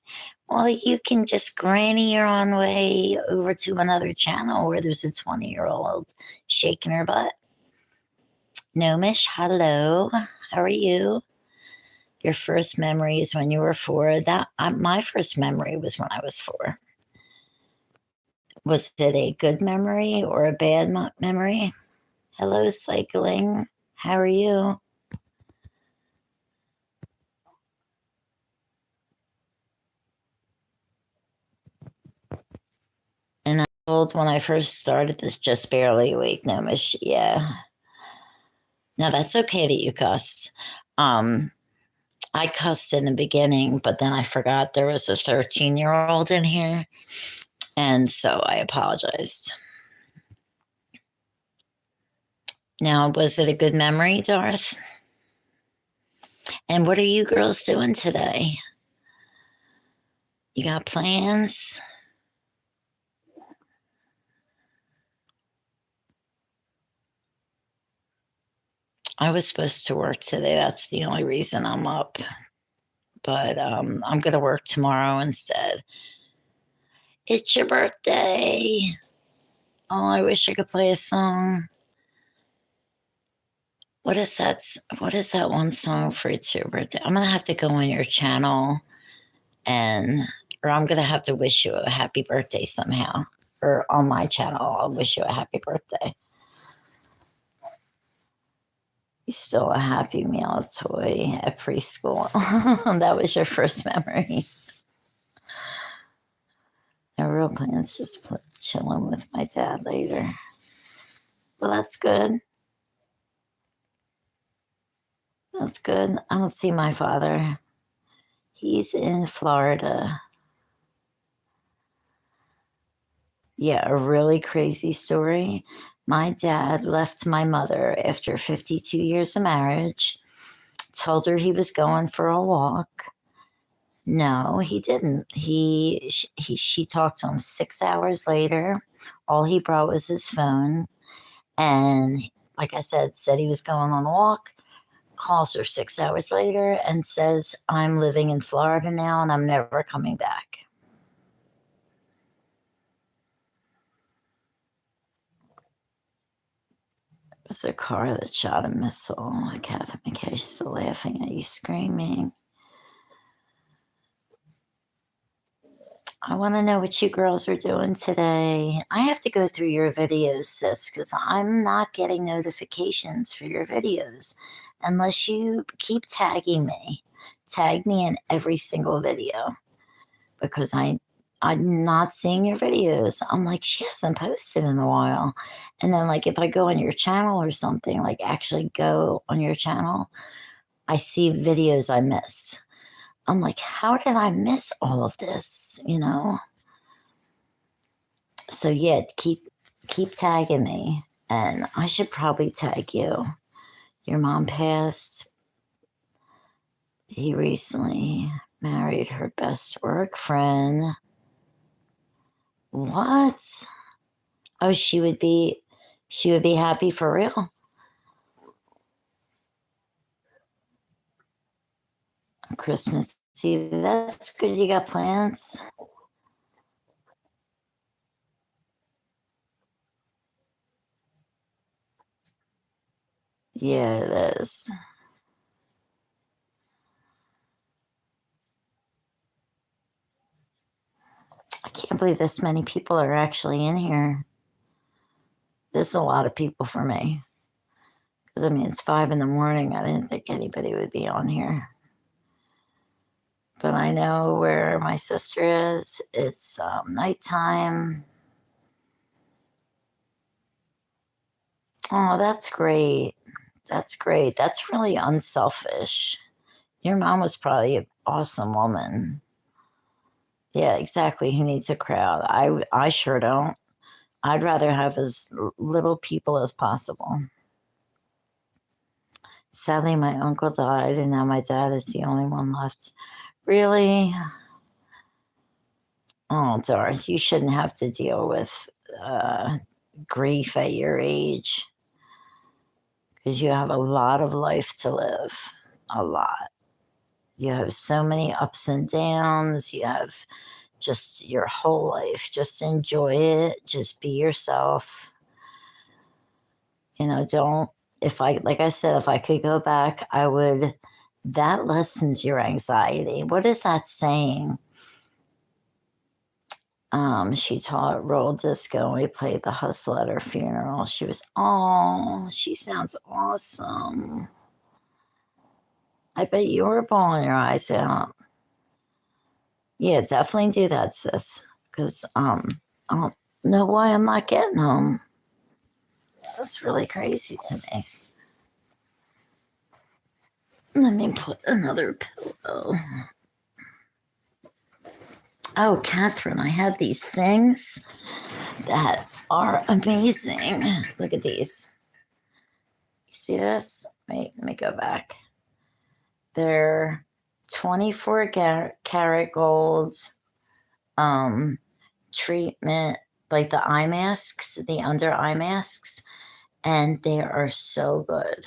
well, you can just Granny your own way over to another channel where there's a 20-year-old shaking her butt. Gnomish, hello. How are you? Your first memory is when you were 4. My first memory was when I was 4. Was it a good memory or a bad memory? Hello, cycling. How are you? And I'm old when I first started this, just barely awake, Gnomish. Yeah. Now that's okay that you cussed. I cussed in the beginning, but then I forgot there was a 13-year-old in here. And so I apologized. Now, was it a good memory, Darth? And what are you girls doing today? You got plans? I was supposed to work today. That's the only reason I'm up. But I'm going to work tomorrow instead. It's your birthday. Oh, I wish I could play a song. What is that? What is that one song for it's your birthday? I'm gonna have to go on your channel and, or I'm gonna have to wish you a happy birthday somehow. Or on my channel, I'll wish you a happy birthday. You stole a Happy Meal toy at preschool. That was your first memory. No real plans, just chilling with my dad later. Well, that's good. That's good. I don't see my father. He's in Florida. Yeah, a really crazy story. My dad left my mother after 52 years of marriage, told her he was going for a walk. No, he didn't. She talked to him 6 hours later. All he brought was his phone. And like I said he was going on a walk, calls her 6 hours later and says, I'm living in Florida now and I'm never coming back. It was a car that shot a missile. Catherine McKay's still laughing at you, screaming. I want to know what you girls are doing today. I have to go through your videos, sis, because I'm not getting notifications for your videos unless you keep tagging me. Tag me in every single video because I'm not seeing your videos. I'm like, she hasn't posted in a while. And then like if I go on your channel or something, like actually go on your channel, I see videos I missed. I'm like, how did I miss all of this? You know? So yeah, keep tagging me. And I should probably tag you. Your mom passed. He recently married her best work friend. What? Oh, she would be happy for real. Christmas Eve. That's good. You got plans? Yeah, it is. I can't believe this many people are actually in here. There's a lot of people for me. Because I mean, it's 5 in the morning. I didn't think anybody would be on here. But I know where my sister is. It's nighttime. Oh, that's great. That's great. That's really unselfish. Your mom was probably an awesome woman. Yeah, exactly. Who needs a crowd? I sure don't. I'd rather have as little people as possible. Sadly, my uncle died, and now my dad is the only one left. Really? Oh, Darth, you shouldn't have to deal with grief at your age because you have a lot of life to live. A lot. You have so many ups and downs. You have just your whole life. Just enjoy it. Just be yourself. Don't, if I, like I said, if I could go back, I would. That lessens your anxiety. What is that saying? She taught roll disco and we played the hustle at her funeral. She was, oh, she sounds awesome. I bet you were bawling your eyes out. Yeah, definitely do that, sis. Because I don't know why I'm not getting home. That's really crazy to me. Let me put another pillow. Oh, Catherine, I have these things that are amazing. Look at these. You see this? Wait, let me go back. They're 24 karat gold treatment, like the eye masks, the under eye masks, and they are so good.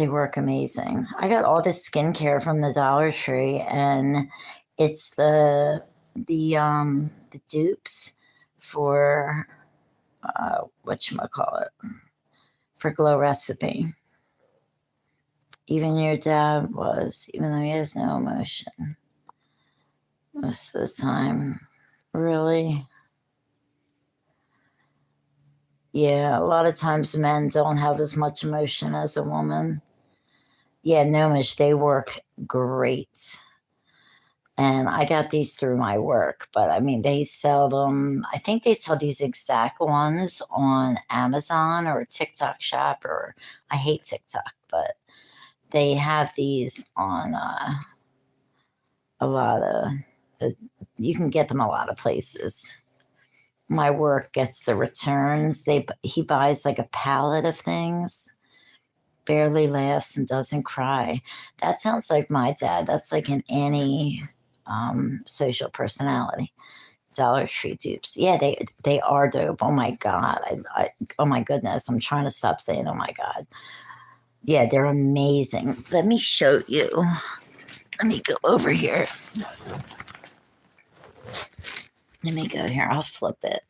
They work amazing. I got all this skincare from the Dollar Tree, and it's the dupes for whatchamacallit, for Glow Recipe. Even your dad was, even though he has no emotion most of the time. Really? Yeah, a lot of times men don't have as much emotion as a woman. Yeah, no much. They work great. And I got these through my work, but I mean, they sell them. I think they sell these exact ones on Amazon or TikTok Shop, or I hate TikTok, but they have these on a lot of, you can get them a lot of places. My work gets the returns. He buys like a pallet of things, barely laughs and doesn't cry. That sounds like my dad. That's like an any social personality. Dollar Tree dupes. Yeah, they are dope. Oh my god. Oh my goodness. I'm trying to stop saying oh my god. Yeah, they're amazing. Let me show you. Let me go over here. Let me go here. I'll flip it.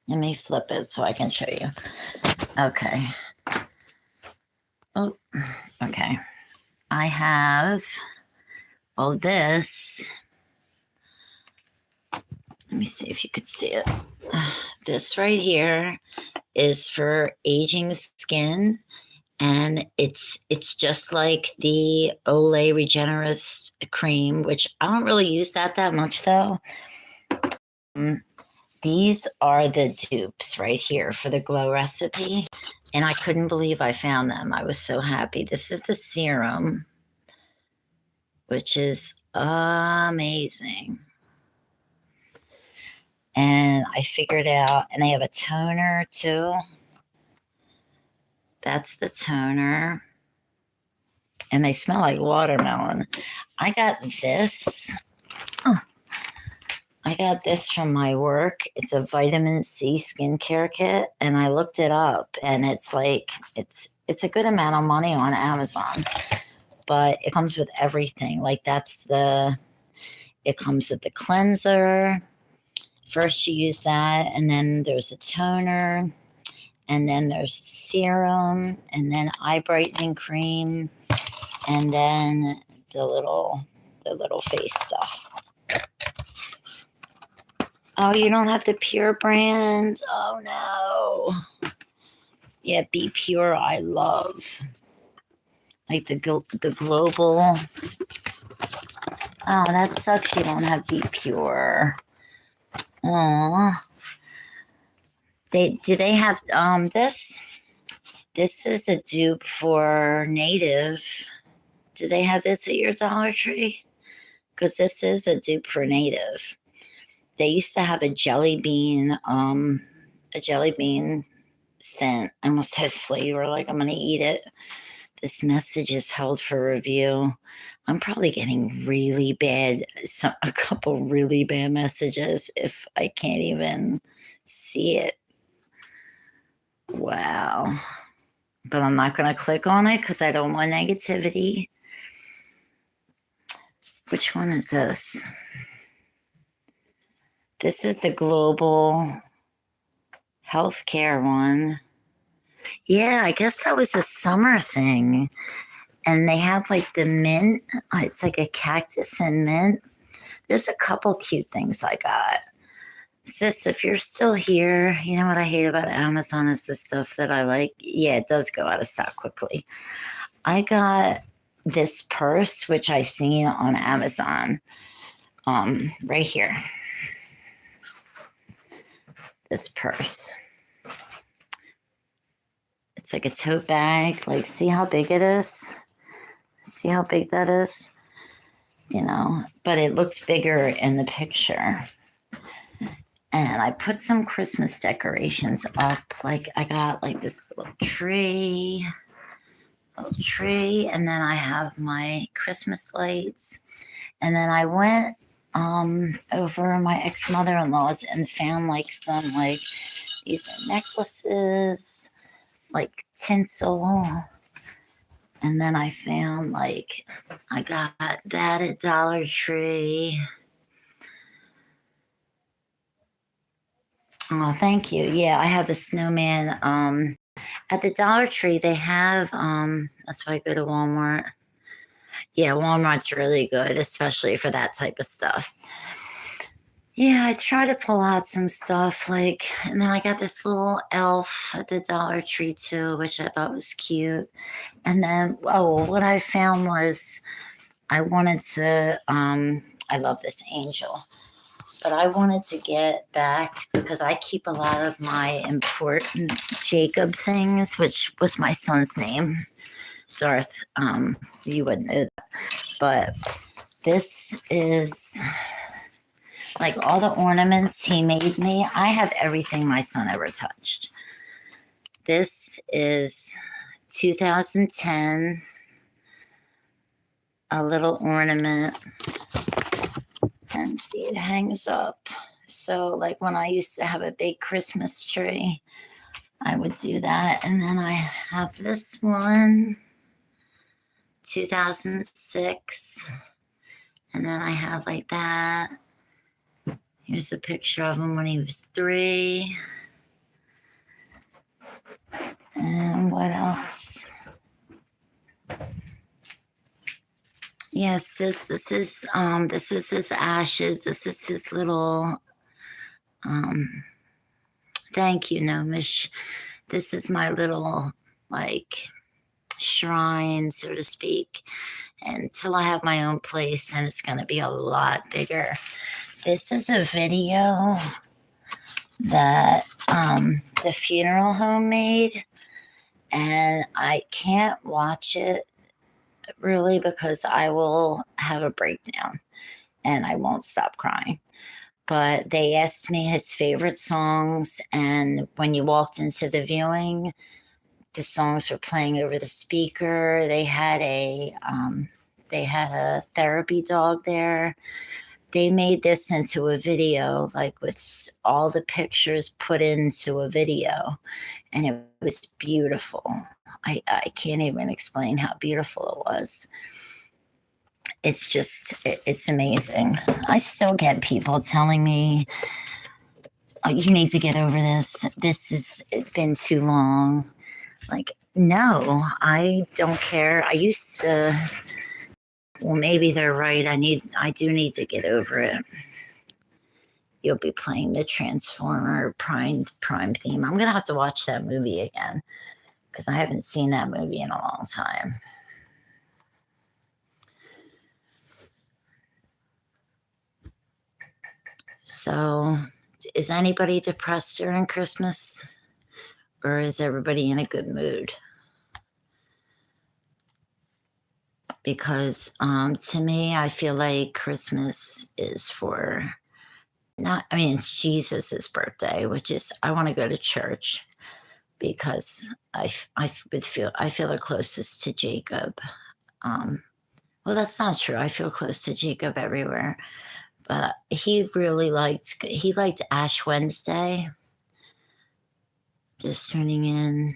Let me flip it so I can show you. Okay. Oh, okay. I have all this. Let me see if you could see it. This right here is for aging skin, and it's just like the Olay Regenerist cream, which I don't really use that much though. These are the dupes right here for the Glow Recipe, and I couldn't believe I found them. I was so happy. This is the serum, which is amazing. And I figured out, and they have a toner too. That's the toner. And they smell like watermelon. I got this. Oh, I got this from my work. It's a vitamin C skincare kit, and I looked it up, and it's like it's a good amount of money on Amazon, but it comes with everything. Like it comes with the cleanser. First, you use that, and then there's a toner, and then there's serum, and then eye brightening cream, and then the little face stuff. Oh, you don't have the Pure brand? Oh no. Yeah, Be Pure. I love like the global. Oh, that sucks. You don't have Be Pure. Oh, they have this? This is a dupe for Native. Do they have this at your Dollar Tree? Because this is a dupe for Native. They used to have a jelly bean scent. I almost said flavor, like I'm gonna eat it. This message is held for review. I'm probably getting really bad, a couple really bad messages if I can't even see it. Wow. But I'm not going to click on it because I don't want negativity. Which one is this? This is the global healthcare one. Yeah, I guess that was a summer thing. And they have like the mint. It's like a cactus and mint. There's a couple cute things I got. Sis, if you're still here, you know what I hate about Amazon is the stuff that I like. Yeah, it does go out of stock quickly. I got this purse, which I seen on Amazon, right here. This purse. It's like a tote bag. Like, see how big it is? See how big that is? You know, but it looks bigger in the picture. And I put some Christmas decorations up. Like I got like this little tree, and then I have my Christmas lights. And then I went over my ex-mother-in-law's and found like some like these are necklaces, like tinsel. And then I found like I got that at Dollar Tree. Oh, thank you. Yeah, I have the snowman. At the Dollar Tree they have that's why I go to Walmart. Yeah, Walmart's really good, especially for that type of stuff. Yeah, I try to pull out some stuff like, and then I got this little elf at the Dollar Tree too, which I thought was cute. And then, oh, what I found was I wanted to, I love this angel, but I wanted to get back because I keep a lot of my important Jacob things, which was my son's name, Darth. You wouldn't know that, but this is like all the ornaments he made me. I have everything my son ever touched. This is 2010, a little ornament. And see, it hangs up. So, like when I used to have a big Christmas tree, I would do that. And then I have this one, 2006. And then I have like that. Here's a picture of him when he was 3. And what else? Yes, this is his ashes. This is his little thank you, Nomish. This is my little like shrine, so to speak. Until I have my own place, and it's gonna be a lot bigger. This is a video that the funeral home made, and I can't watch it really because I will have a breakdown and I won't stop crying. But they asked me his favorite songs, and when you walked into the viewing, the songs were playing over the speaker. They had a therapy dog there. They made this into a video, like with all the pictures put into a video, and it was beautiful. I can't even explain how beautiful it was. It's just, it's amazing. I still get people telling me, oh, you need to get over this. This has been too long. Like, no, I don't care. I used to, well, maybe they're right. I do need to get over it. You'll be playing the Transformer Prime theme. I'm going to have to watch that movie again because I haven't seen that movie in a long time. So, is anybody depressed during Christmas? Or is everybody in a good mood? Because to me, I feel like Christmas is for not, I mean, it's Jesus's birthday, which is, I want to go to church because I feel the closest to Jacob. Well, that's not true. I feel close to Jacob everywhere. But he liked Ash Wednesday. Just tuning in.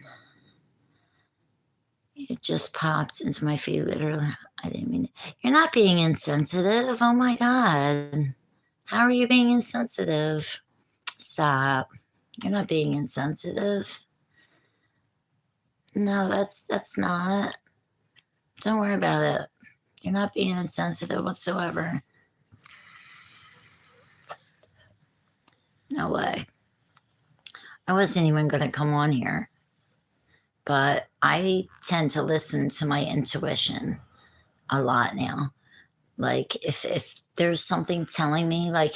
It just popped into my feed, literally. I didn't mean it. You're not being insensitive. Oh my God. How are you being insensitive? Stop. You're not being insensitive. No, that's not. Don't worry about it. You're not being insensitive whatsoever. No way. I wasn't even going to come on here. But I tend to listen to my intuition a lot now. Like if there's something telling me, like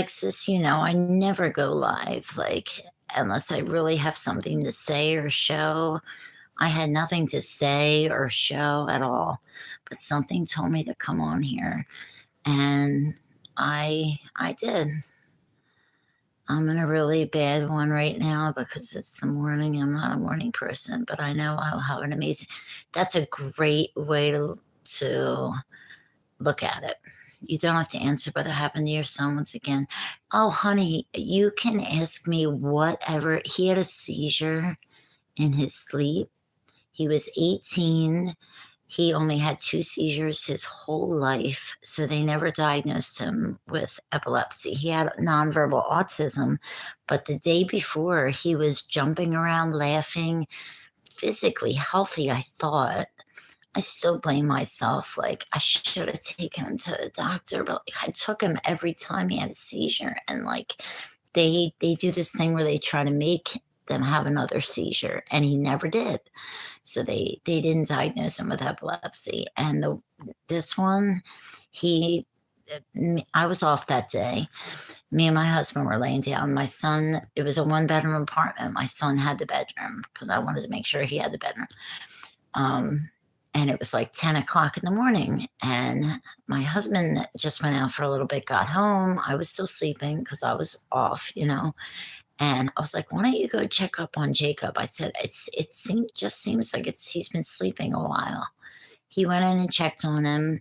sis, I never go live, like unless I really have something to say or show. I had nothing to say or show at all, but something told me to come on here, and I did. I'm in a really bad one right now because it's the morning. I'm not a morning person, but I know I'll have an amazing. That's a great way to look at it. You don't have to answer what happened to your son once again. Oh, honey, you can ask me whatever. He had a seizure in his sleep. He was 18. He only had 2 seizures his whole life, so they never diagnosed him with epilepsy. He had nonverbal autism, but the day before, he was jumping around, laughing, physically healthy, I thought. I still blame myself. Like, I should have taken him to a doctor, but like, I took him every time he had a seizure. And like, they do this thing where they try to make them have another seizure, and he never did. So they didn't diagnose him with epilepsy. And this one, he I was off that day. Me and my husband were laying down. My son, it was a 1-bedroom apartment. My son had the bedroom because I wanted to make sure he had the bedroom. And it was like 10 o'clock in the morning. And my husband just went out for a little bit, got home. I was still sleeping because I was off, you know. And I was like, why don't you go check up on Jacob? I said, just seems like he's been sleeping a while. He went in and checked on him.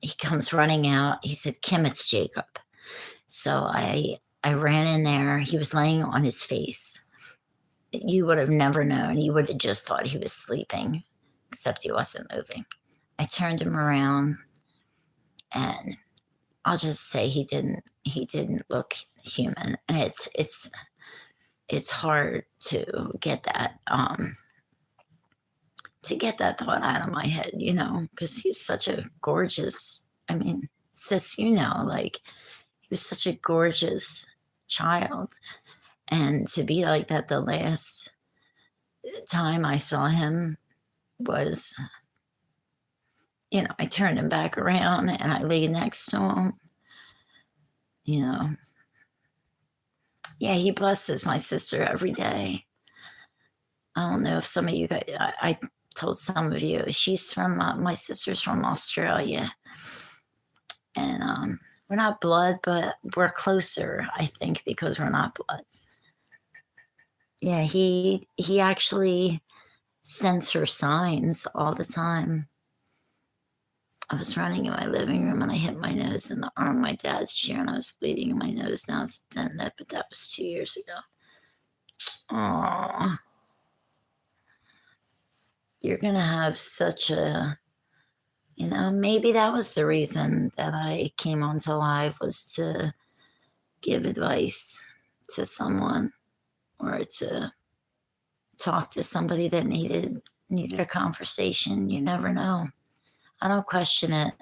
He comes running out. He said, Kim, it's Jacob. So I ran in there. He was laying on his face. You would have never known. You would have just thought he was sleeping, except he wasn't moving. I turned him around, and I'll just say he didn't look human. And it's hard to get that thought out of my head, you know, because he was such a gorgeous, I mean, sis, you know, like, he was such a gorgeous child. And to be like that the last time I saw him was, you know, I turned him back around and I laid next to him, you know. Yeah, he blesses my sister every day. I don't know if some of you guys, I told some of you, she's from, my sister's from Australia. And we're not blood, but we're closer, I think, because we're not blood. Yeah, he actually sends her signs all the time. I was running in my living room and I hit my nose in the arm of my dad's chair and I was bleeding in my nose. Now it's dented, but that was 2 years ago. Oh, you're going to have such a, you know, maybe that was the reason that I came onto live, was to give advice to someone or to talk to somebody that needed a conversation. You never know. I don't question it.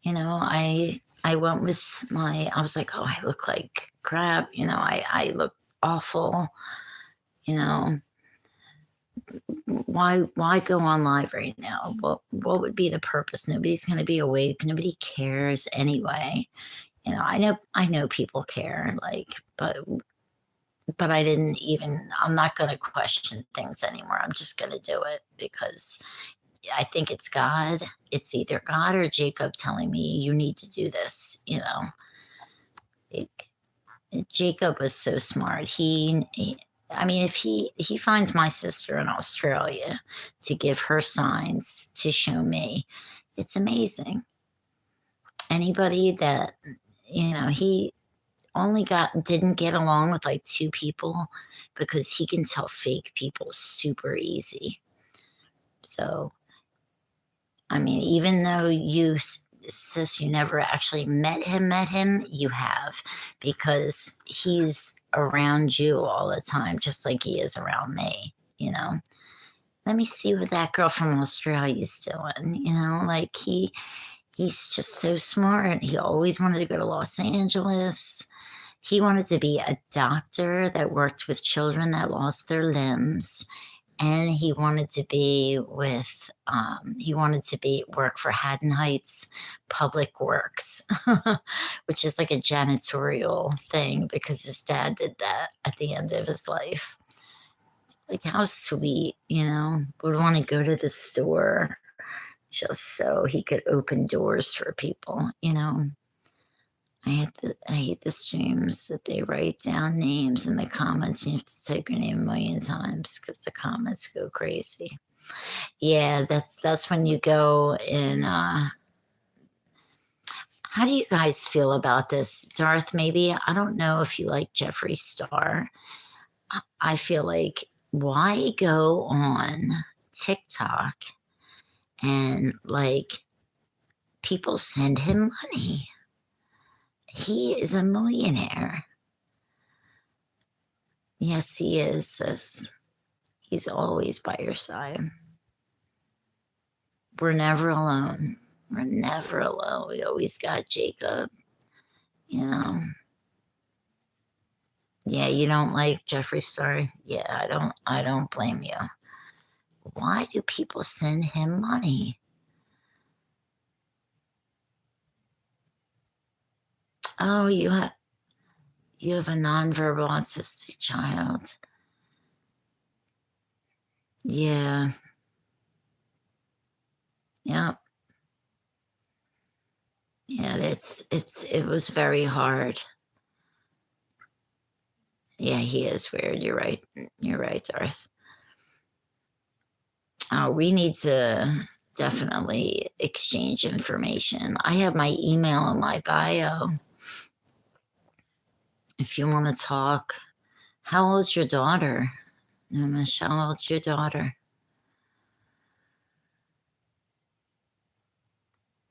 You know, I went with I was like, oh, I look like crap. You know, I look awful. You know, why go on live right now? What would be the purpose? Nobody's going to be awake. Nobody cares anyway. You know, I know people care, like, but I didn't even, I'm not going to question things anymore. I'm just going to do it because I think it's God. It's either God or Jacob telling me you need to do this, you know. Jacob was so smart. I mean, if he finds my sister in Australia to give her signs to show me, it's amazing. Anybody that, you know, he only didn't get along with like 2 people because he can tell fake people super easy. So, I mean, even though sis, you never actually met him, you have, because he's around you all the time, just like he is around me, you know. Let me see what that girl from Australia is doing, you know, like he's just so smart. He always wanted to go to Los Angeles. He wanted to be a doctor that worked with children that lost their limbs. And he wanted to work for Haddon Heights Public Works, which is like a janitorial thing because his dad did that at the end of his life. Like, how sweet, you know, would want to go to the store just so he could open doors for people, you know. I hate the streams that they write down names in the comments. You have to type your name a million times because the comments go crazy. Yeah, that's when you go in. How do you guys feel about this, Darth? Maybe, I don't know if you like Jeffree Star. I feel like why go on TikTok and like people send him money? He is a millionaire. Yes, he is, sis. He's always by your side. We're never alone. We're never alone. We always got Jacob, you know. Yeah, you don't like Jeffree Star? Yeah, I don't blame you. Why do people send him money? Oh, you have a nonverbal autistic child. Yeah. Yeah. Yeah, it was very hard. Yeah, he is weird. You're right. You're right, Darth. We need to definitely exchange information. I have my email in my bio if you want to talk. How old's your daughter? No, Michelle, how old's your daughter?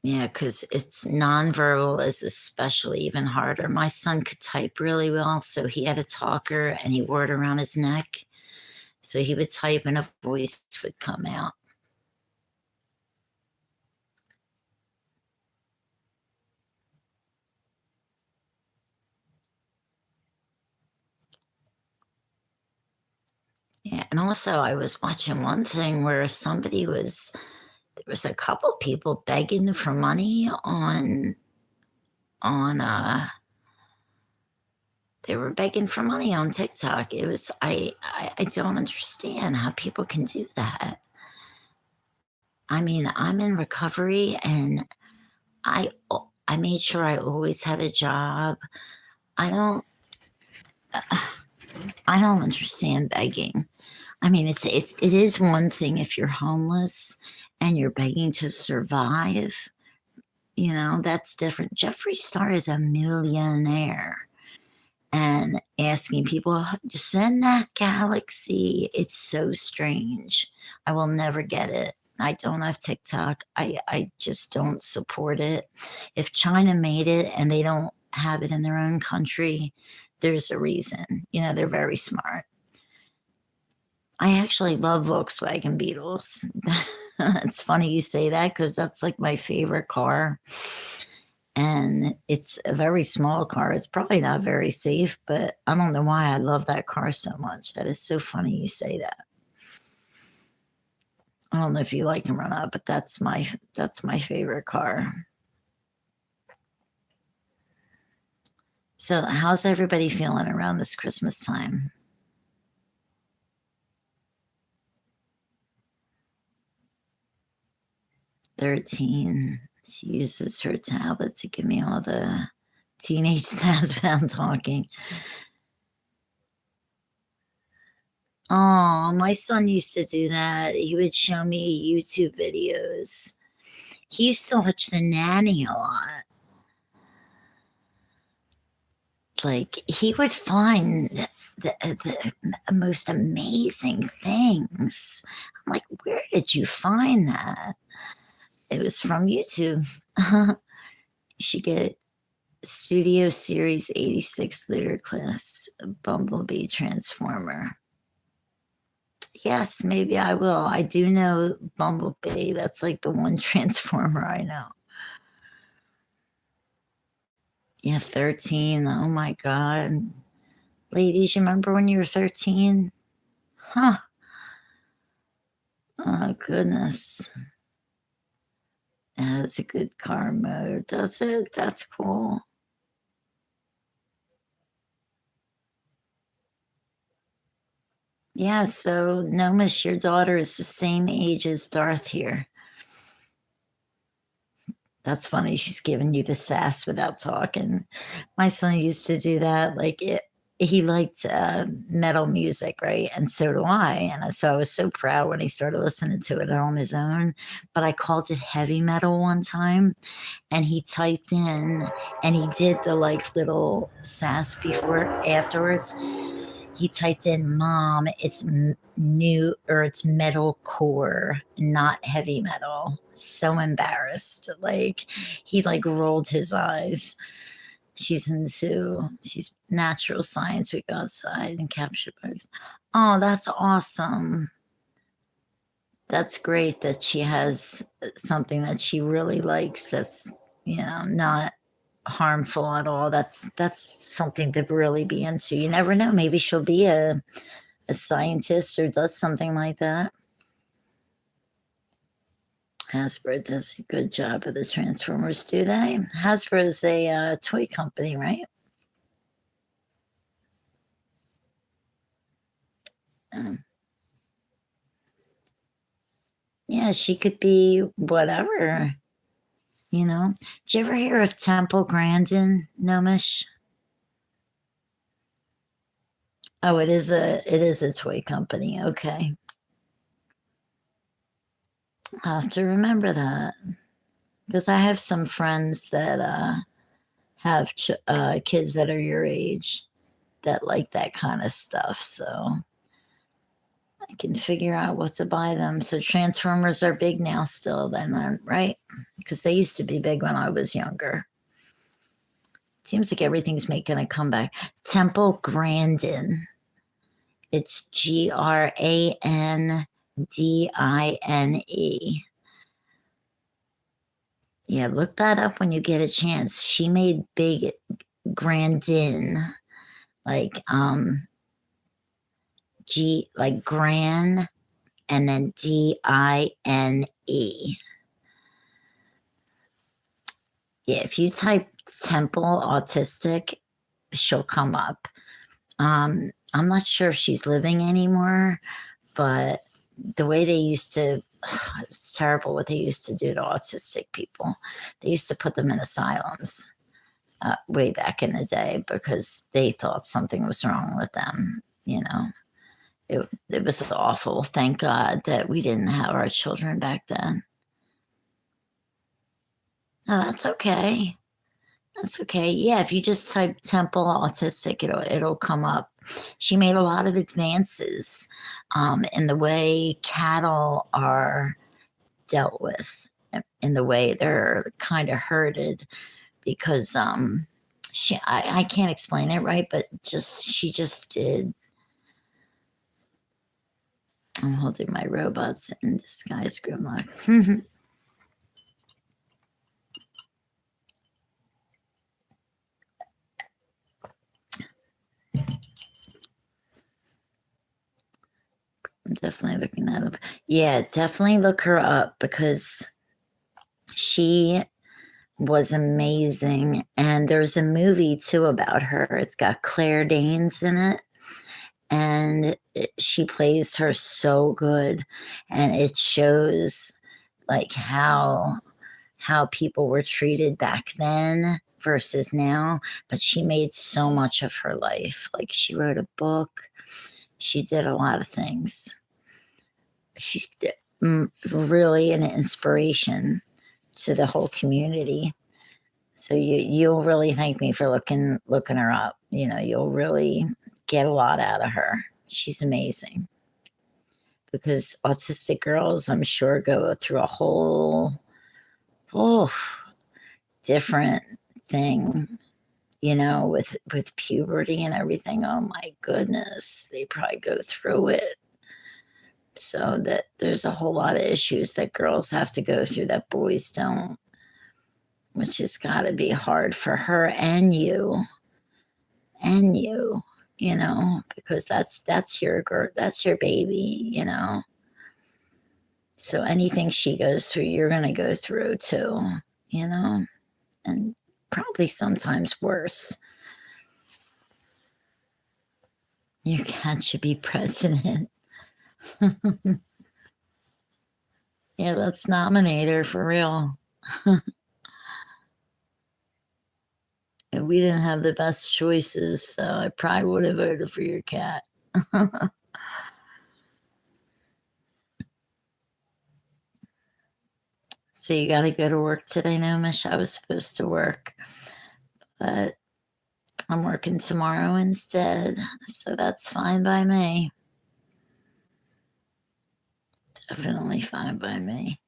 Yeah, because it's nonverbal is especially even harder. My son could type really well, so he had a talker and he wore it around his neck. So he would type and a voice would come out. Yeah, and also I was watching one thing where there was a couple people begging for money on they were begging for money on TikTok. It was I don't understand how people can do that. I mean, I'm in recovery and I I made sure I always had a job. I don't I don't understand begging. I mean, it is one thing if you're homeless and you're begging to survive. You know, that's different. Jeffree Star is a millionaire and asking people to send that galaxy. It's so strange. I will never get it. I don't have TikTok. I just don't support it. If China made it and they don't have it in their own country, there's a reason. You know, they're very smart. I actually love Volkswagen Beetles. It's funny you say that because that's like my favorite car. And it's a very small car. It's probably not very safe, but I don't know why I love that car so much. That is so funny you say that. I don't know if you like him or not, but that's my favorite car. So how's everybody feeling around this Christmas time? 13. She uses her tablet to give me all the teenage stats when I'm talking. Oh, my son used to do that. He would show me YouTube videos. He used to watch The Nanny a lot. Like, he would find the most amazing things. I'm like, where did you find that? It was from YouTube. You should get Studio Series 86 Ludicrous Bumblebee Transformer. Yes, maybe I will. I do know Bumblebee. That's like the one Transformer I know. Yeah, 13. Oh my God. Ladies, you remember when you were 13? Huh. Oh, goodness. It has a good car mode, does it? That's cool. Yeah, so Nomis, your daughter is the same age as Darth here. That's funny. She's giving you the sass without talking. My son used to do that. He liked metal music, right? And so do I. And so I was so proud when he started listening to it on his own. But I called it heavy metal one time, and he typed in, and he did the like little sass before afterwards. He typed in, "Mom, it's new or it's metal core, not heavy metal." So embarrassed. Like he like rolled his eyes. She's natural science. We go outside and capture bugs. Oh, that's awesome. That's great that she has something that she really likes that's, not harmful at all. That's something to really be into. You never know. Maybe she'll be a scientist or does something like that. Hasbro does a good job of the Transformers, do they? Hasbro's a toy company, right? Um, yeah, she could be whatever, you know. Did you ever hear of Temple Grandin, Nomish? Oh, it is a toy company. Okay. I'll have to remember that because I have some friends that have kids that are your age that like that kind of stuff. So I can figure out what to buy them. So Transformers are big now still, then, right? Because they used to be big when I was younger. Seems like everything's making a comeback. Temple Grandin. It's Grandine. Yeah, look that up when you get a chance. She made big Grandin, like like Gran and then Dine. Yeah, if you type Temple Autistic, she'll come up. I'm not sure if she's living anymore, but the way they used to, it was terrible what they used to do to autistic people. They used to put them in asylums way back in the day because they thought something was wrong with them. It was awful. Thank God that we didn't have our children back then. No, that's okay. That's okay. Yeah, if you just type Temple Autistic, it'll come up. She made a lot of advances in the way cattle are dealt with, in the way they're kind of herded, because I can't explain it right, but she just did. I'm holding my robots in disguise, Grimlock. I'm definitely looking that up. Yeah, definitely look her up because she was amazing. And there's a movie too about her. It's got Claire Danes in it. And she plays her so good. And it shows like how people were treated back then versus now. But she made so much of her life. Like she wrote a book. She did a lot of things. She's really an inspiration to the whole community. So you'll really thank me for looking her up. You'll really get a lot out of her. She's amazing. Because autistic girls, I'm sure, go through a whole oh different thing, with puberty and everything. Oh my goodness, they probably go through it. So that there's a whole lot of issues that girls have to go through that boys don't, which has got to be hard for her and you, because that's your girl, that's your baby. So anything she goes through, you're going to go through too, and probably sometimes worse. Your cat should be president. Yeah, let's nominate her for real. And we didn't have the best choices, so I probably would have voted for your cat. So you got to go to work today, Nomish? I was supposed to work, but I'm working tomorrow instead, so that's fine by me. Definitely fine by me.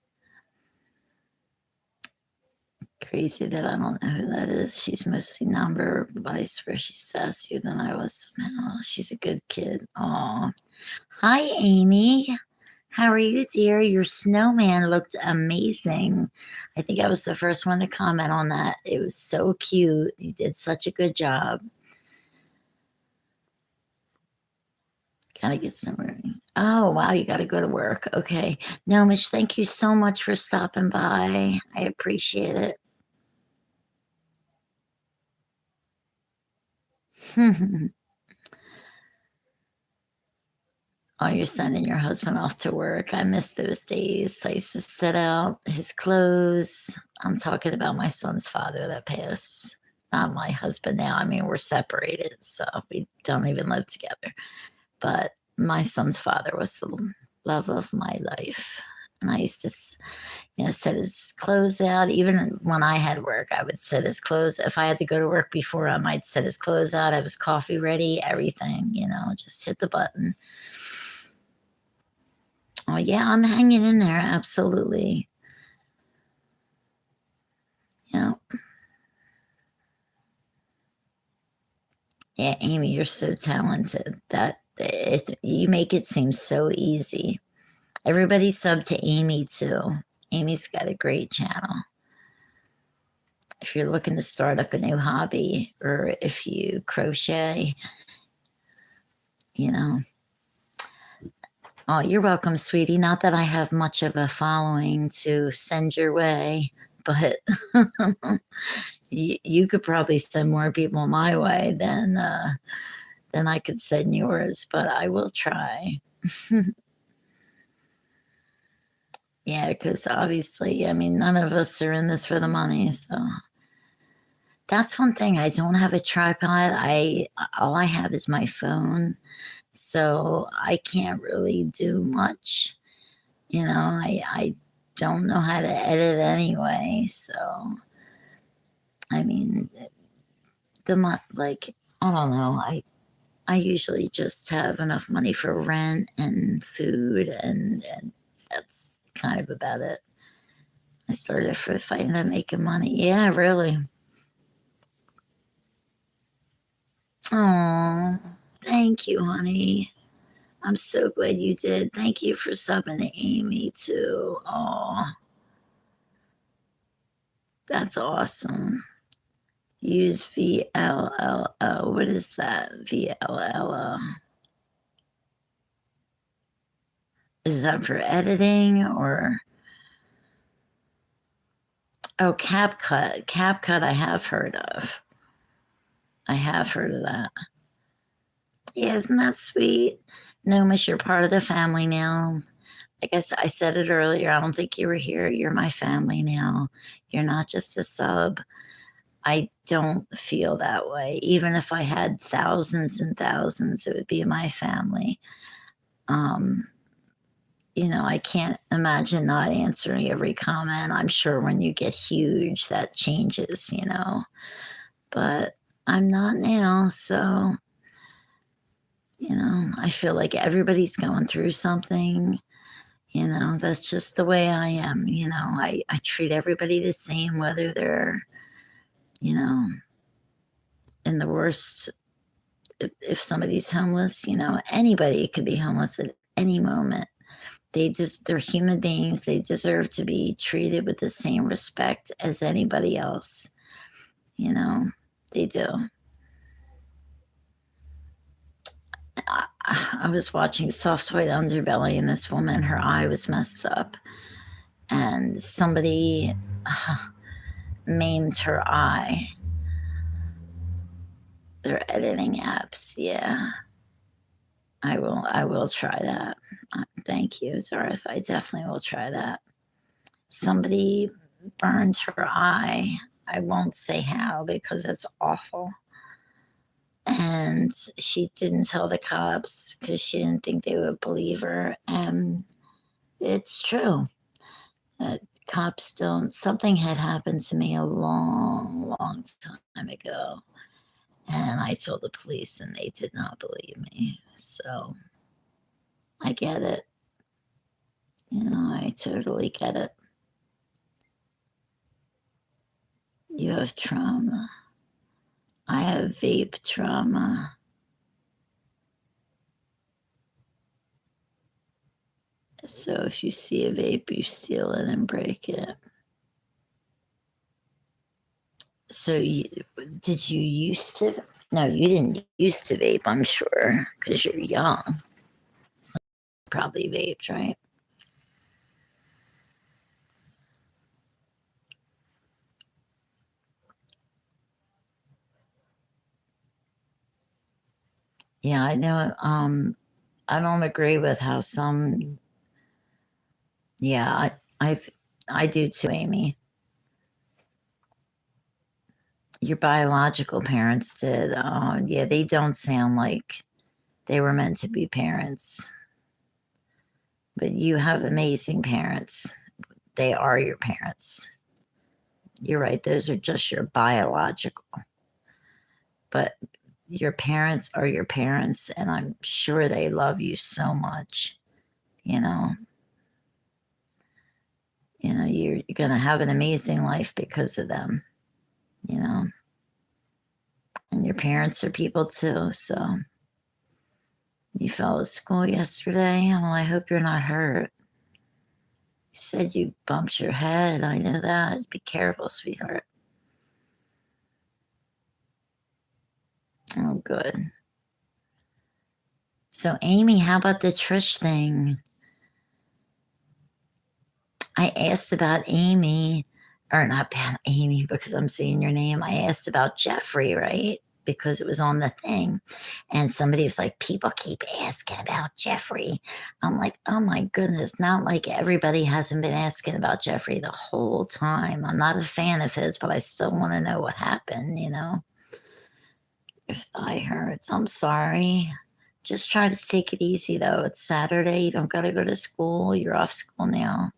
Crazy that I don't know who that is. She's mostly number vice where she's sassier than I was somehow. She's a good kid. Oh, hi, Amy. How are you, dear? Your snowman looked amazing. I think I was the first one to comment on that. It was so cute. You did such a good job. Gotta get somewhere. Oh, wow. You got to go to work. Okay. No, Mitch, thank you so much for stopping by. I appreciate it. Oh, you're sending your husband off to work. I miss those days. I used to set out his clothes. I'm talking about my son's father that passed. Not my husband now. I mean, we're separated, so we don't even live together. But my son's father was the love of my life. And I used to, set his clothes out. Even when I had work, I would set his clothes. If I had to go to work before, I might set his clothes out, have his coffee ready, everything, just hit the button. Oh, yeah, I'm hanging in there. Absolutely. Yeah. Yeah, Amy, you're so talented. You make it seem so easy. Everybody sub to Amy too. Amy's got a great channel. If you're looking to start up a new hobby or if you crochet, you know. Oh, you're welcome, sweetie. Not that I have much of a following to send your way, but you could probably send more people my way than I could send yours, but I will try. Yeah, because obviously, I mean, none of us are in this for the money, so that's one thing. I don't have a tripod. I All I have is my phone, so I can't really do much. I don't know how to edit anyway, so I mean, like I don't know. I usually just have enough money for rent and food, and that's kind of about it. I started for fighting to making money. Yeah, really. Oh, thank you, honey. I'm so glad you did. Thank you for subbing to Amy too. Oh, that's awesome. Use VLLO. What is that? VLLO. Is that for editing or? Oh, CapCut. CapCut, I have heard of. I have heard of that. Yeah, isn't that sweet? No, Miss, you're part of the family now. Like I said it earlier, I don't think you were here. You're my family now. You're not just a sub. I don't feel that way. Even if I had thousands and thousands, it would be my family. Um, I can't imagine not answering every comment. I'm sure when you get huge, that changes. But I'm not now. So, I feel like everybody's going through something. That's just the way I am. I treat everybody the same, whether they're, you know, in the worst, if somebody's homeless, anybody could be homeless at any moment. They're human beings. They deserve to be treated with the same respect as anybody else. You know, they do. I was watching Soft Toy Underbelly, and this woman, her eye was messed up, and somebody maimed her eye. They're editing apps. Yeah, I will try that. Thank you, Dorothy. I definitely will try that. Somebody burned her eye. I won't say how because it's awful. And she didn't tell the cops because she didn't think they would believe her. And it's true. Cops don't. Something had happened to me a long, long time ago. And I told the police and they did not believe me. So I get it. I totally get it. You have trauma. I have vape trauma. So if you see a vape, you steal it and break it. So did you used to? No, you didn't used to vape, I'm sure, because you're young. So probably vaped, right? Yeah, I know. I don't agree with how some. Yeah, I do too, Amy. Your biological parents did. Yeah, they don't sound like they were meant to be parents. But you have amazing parents. They are your parents. You're right. Those are just your biological. But your parents are your parents, and I'm sure they love you so much. You know, you're going to have an amazing life because of them. You know, and your parents are people too. So you fell at school yesterday. Well, I hope you're not hurt. You said you bumped your head. I know that. Be careful, sweetheart. Oh, good. So, Amy, how about the Trish thing? I asked about Amy, or not about Amy because I'm saying your name. I asked about Jeffrey, right? Because it was on the thing. And somebody was like, people keep asking about Jeffrey. I'm like, oh my goodness, not like everybody hasn't been asking about Jeffrey the whole time. I'm not a fan of his, but I still want to know what happened. Your thigh hurts. I'm sorry. Just try to take it easy though. It's Saturday. You don't got to go to school. You're off school now.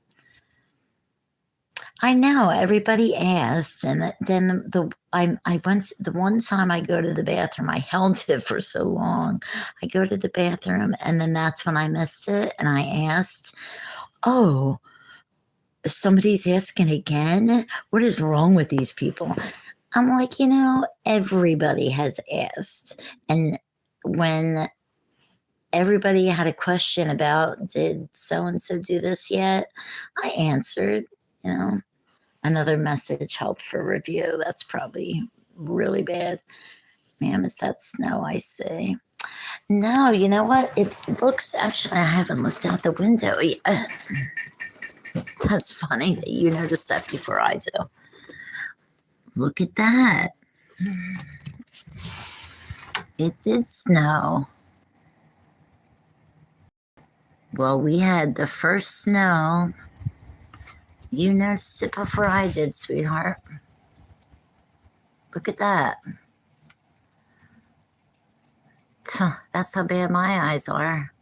I know everybody asks, and then I went the one time I go to the bathroom. I held it for so long. I go to the bathroom, and then that's when I missed it, and I asked, "Oh, somebody's asking again. What is wrong with these people?" I'm like, everybody has asked, and when everybody had a question about did so and so do this yet, I answered. You know Another message held for review. That's probably really bad. Ma'am, is that snow I see? No, you know what? It looks actually, I haven't looked out the window yet. That's funny that you noticed that before I do. Look at that. It did snow. Well, we had the first snow. You noticed it before I did, sweetheart. Look at that. That's how bad my eyes are.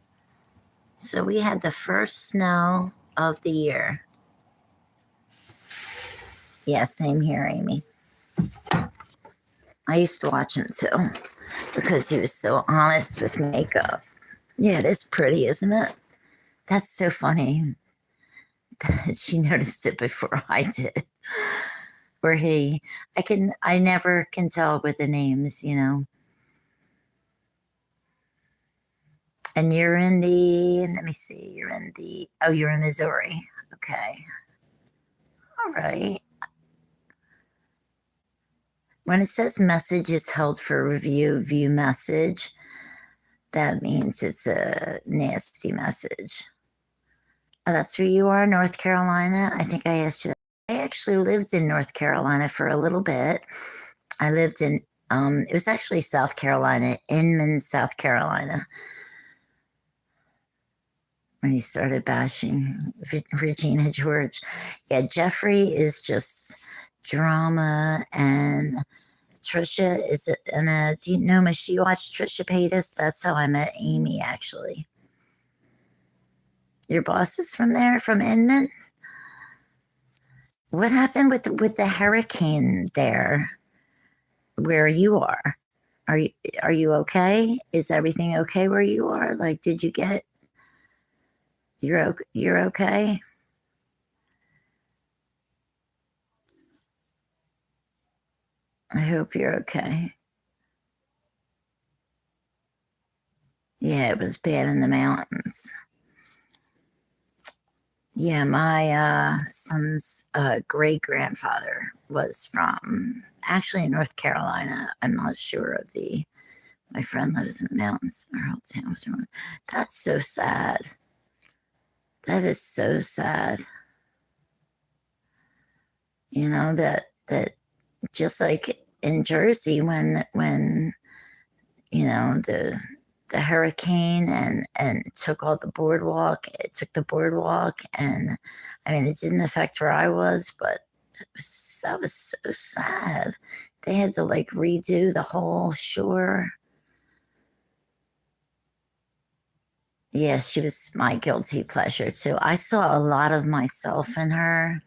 So we had the first snow of the year. Yeah, same here, Amy. I used to watch him too because he was so honest with makeup. Yeah, it is pretty, isn't it? That's so funny. She noticed it before I did. Where I never can tell with the names. And you're in let me see, you're in Missouri. Okay. All right. When it says message is held for review, view message, that means it's a nasty message. Oh, that's where you are, North Carolina. I think I asked you that. I actually lived in North Carolina for a little bit. I lived in, it was actually South Carolina, Inman, South Carolina, when he started bashing Regina George. Yeah, Jeffrey is just drama, and Trisha is do you know She watched Trisha Paytas? That's how I met Amy, actually. Your boss is from there, from Inman? What happened with the hurricane there where you are? Are you are you okay? Is everything okay where you are? Like, did you get you're okay? I hope you're okay. Yeah, it was bad in the mountains. Yeah, my son's great grandfather was from actually North Carolina. I'm not sure of the. My friend lives in the mountains. Our whole town was from. That's so sad. That is so sad. You know that just like in Jersey when you know the hurricane and took all the boardwalk. It took the boardwalk, and I mean it didn't affect where I was, but that was so sad. They had to like redo the whole shore. Yeah, she was my guilty pleasure too. I saw a lot of myself in her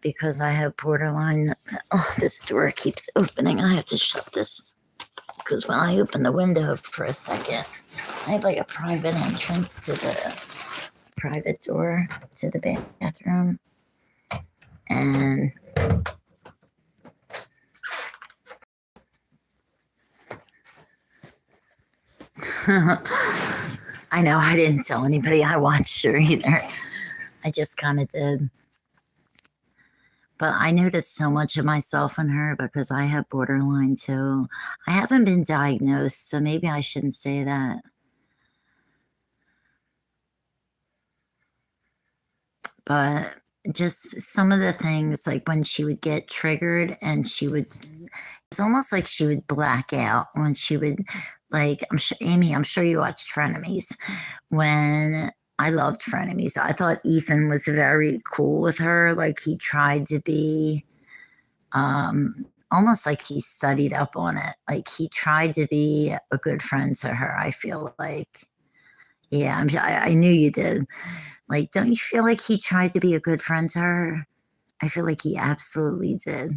because I have borderline. Oh, this door keeps opening. I have to shut this because when I open the window for a second, I have like a private entrance to the private door to the bathroom. And I know I didn't tell anybody I watched her either. I just kind of did. But I noticed so much of myself in her because I have borderline too. I haven't been diagnosed, so maybe I shouldn't say that. But just some of the things, like when she would get triggered and she would, it's almost like she would black out when she would, like, I'm sure, Amy, I'm sure you watched Frenemies. When I loved Frenemies, I thought Ethan was very cool with her. Like, he tried to be, almost like he studied up on it. Like, he tried to be a good friend to her, I feel like. Yeah, I knew you did. Like, don't you feel like he tried to be a good friend to her? I feel like he absolutely did.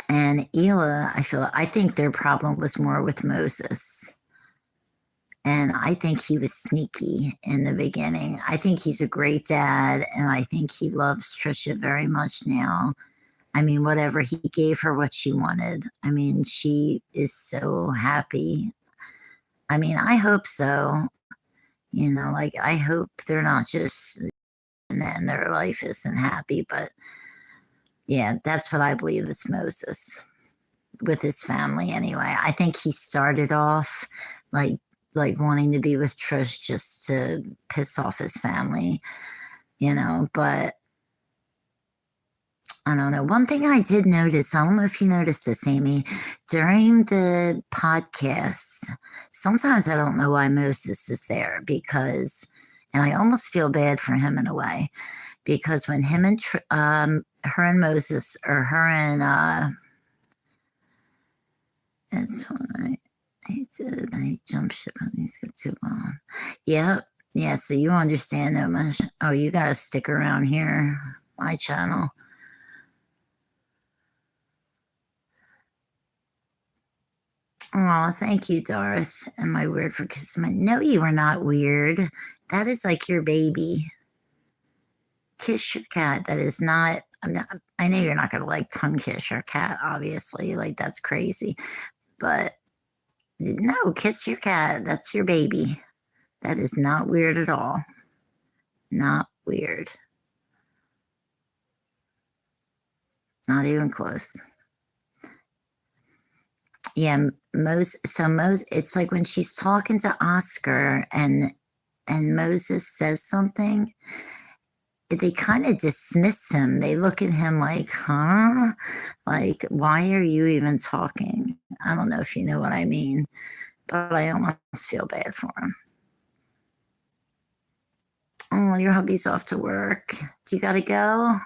And Ela, I think their problem was more with Moses. And I think he was sneaky in the beginning. I think he's a great dad, and I think he loves Trisha very much now. I mean, whatever, he gave her what she wanted. I mean, she is so happy. I mean, I hope so. You know, like I hope they're not just and then their life isn't happy, but yeah, that's what I believe is Moses with his family anyway. I think he started off like like wanting to be with Trish just to piss off his family, you know, but I don't know. One thing I did notice, I don't know if you noticed this, Amy, during the podcast, sometimes I don't know why Moses is there because, and I almost feel bad for him in a way, because when him and her and Moses, or her and, it's why I jump ship on these get too long. Yeah, yeah, so you understand that much. Oh, you got to stick around here, my channel. Oh, thank you, Darth. And my word for kismet. No, you are not weird. That is like your baby. Kiss your cat. That is not. I'm not. I know you're not going to like tongue kiss your cat. Obviously, like that's crazy. But no, kiss your cat. That's your baby. That is not weird at all. Not weird. Not even close. Yeah, Moses. It's like when she's talking to Oscar and Moses says something, they kind of dismiss him. They look at him like, huh? Like, why are you even talking? I don't know if you know what I mean, but I almost feel bad for him. Oh, your hubby's off to work. Do you got to go?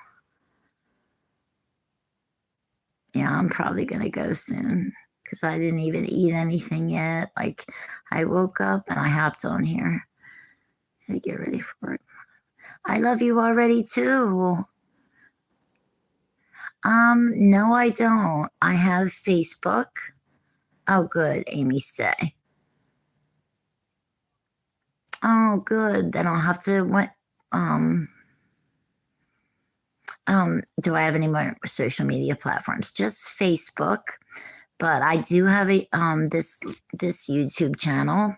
Yeah, I'm probably going to go soon because I didn't even eat anything yet. Like, I woke up and I hopped on here to get ready for work. I love you already too. No, I don't. I have Facebook. Oh, good, Amy say. Oh, good. Then I'll have to what um do I have any more social media platforms? Just Facebook, but I do have a this YouTube channel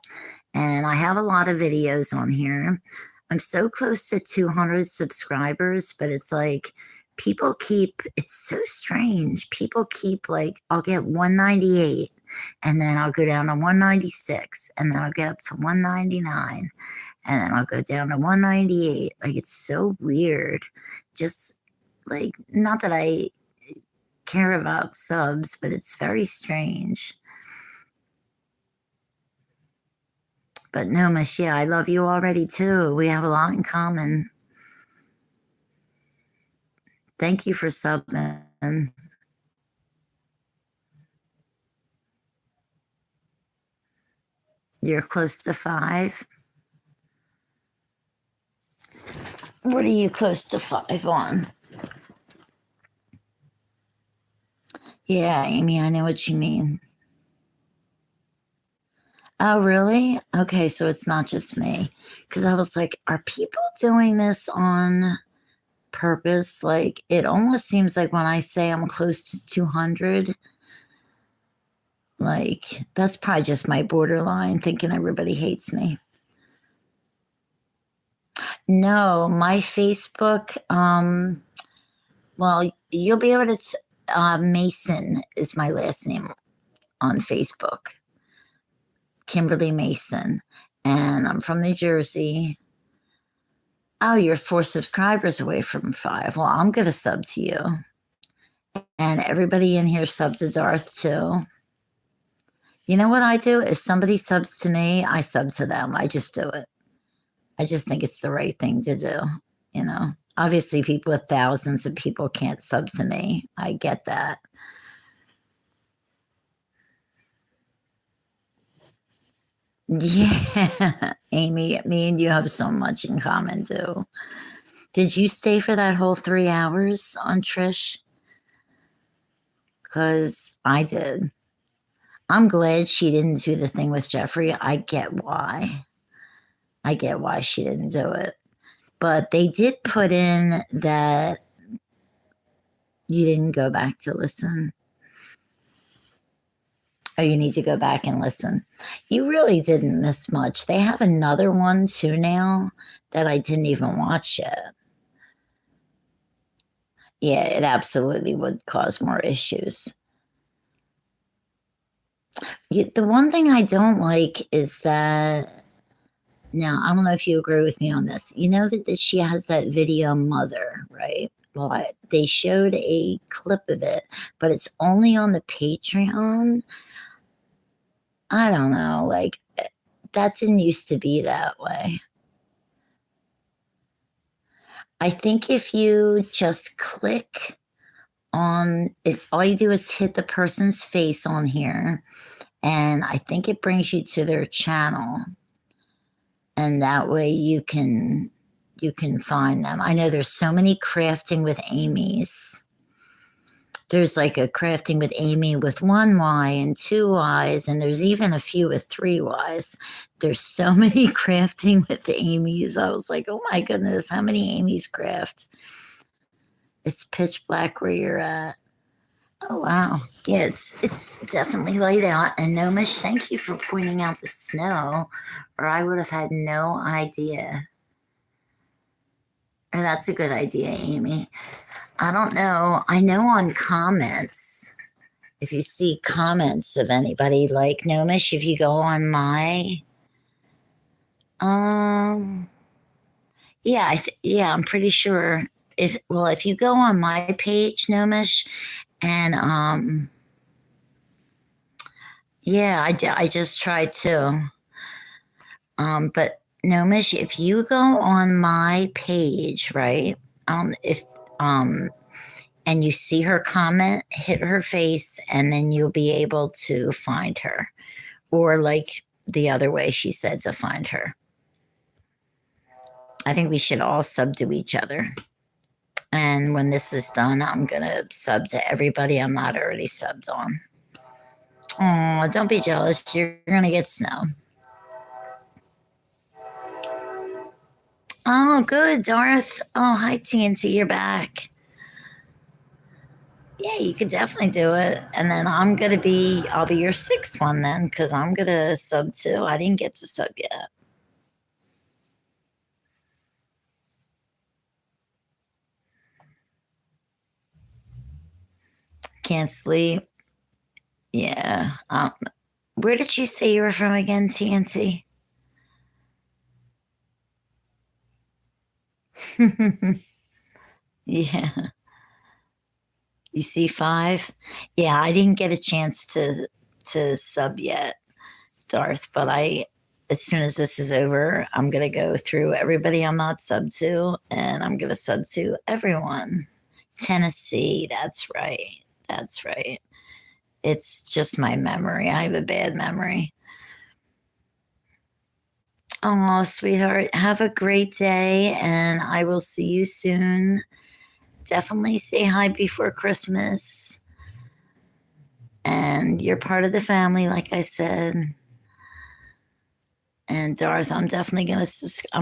and I have a lot of videos on here. I'm so close to 200 subscribers, but it's like people keep, it's so strange. People keep like, I'll get 198 and then I'll go down to 196 and then I'll get up to 199 and then I'll go down to 198. Like it's so weird. Just like, not that I care about subs, but it's very strange. But no, Michelle, I love you already too. We have a lot in common. Thank you for subbing. You're close to 5. What are you close to 5 on? Yeah, Amy, I know what you mean. Oh, really? Okay, so it's not just me. Because I was like, are people doing this on purpose? Like, it almost seems like when I say I'm close to 200, like, that's probably just my borderline thinking everybody hates me. No, my Facebook, well, you'll be able to, Mason is my last name on Facebook. Kimberly Mason. And I'm from New Jersey. Oh, you're 4 subscribers away from 5. Well, I'm going to sub to you. And everybody in here subs to Darth too. You know what I do? If somebody subs to me, I sub to them. I just do it. I just think it's the right thing to do. You know, obviously, people with thousands of people can't sub to me. I get that. Yeah, Amy, me and you have so much in common too. Did you stay for that whole 3 hours on Trish? Because I did. I'm glad she didn't do the thing with Jeffrey. I get why. I get why she didn't do it. But they did put in that you didn't go back to listen. Oh, you need to go back and listen. You really didn't miss much. They have another one too now that I didn't even watch yet. Yeah, it absolutely would cause more issues. The one thing I don't like is that, now, I don't know if you agree with me on this. You know that she has that video mother, right? Well, they showed a clip of it, but it's only on the Patreon. I don't know. Like, that didn't used to be that way. I think if you just click on it, all you do is hit the person's face on here, and I think it brings you to their channel. And that way you can find them. I know there's so many crafting with Amy's. There's like a crafting with Amy with 1 Y and 2 Ys, and there's even a few with 3 Ys. There's so many crafting with Amy's. I was like, oh my goodness, how many Amy's craft? It's pitch black where you're at. Oh wow. Yeah, it's definitely light out. And Nomish, thank you for pointing out the snow, or I would have had no idea. And that's a good idea, Amy. I don't know. I know on comments, if you see comments of anybody like Nomish, if you go on my, um, yeah, yeah, I'm pretty sure. If you go on my page, Nomish, and yeah, I just tried to, but Nomish, if you go on my page, right, if and you see her comment, hit her face, and then you'll be able to find her. Or like the other way she said to find her. I think we should all sub to each other. And when this is done, I'm going to sub to everybody I'm not already subbed on. Oh, don't be jealous. You're going to get snow. Oh, good, Darth. Oh, hi, TNT. You're back. Yeah, you could definitely do it. And then I'll be your sixth one then, because I'm going to sub too. I didn't get to sub yet. Can't sleep. Yeah. Where did you say you were from again, TNT? Yeah. You see five? Yeah, I didn't get a chance to sub yet, Darth, but as soon as this is over, I'm gonna go through everybody I'm not sub to, and I'm gonna sub to everyone. Tennessee, that's right. That's right. It's just my memory. I have a bad memory. Oh, sweetheart, have a great day, and I will see you soon. Definitely say hi before Christmas. And you're part of the family, like I said. And Darth, I'm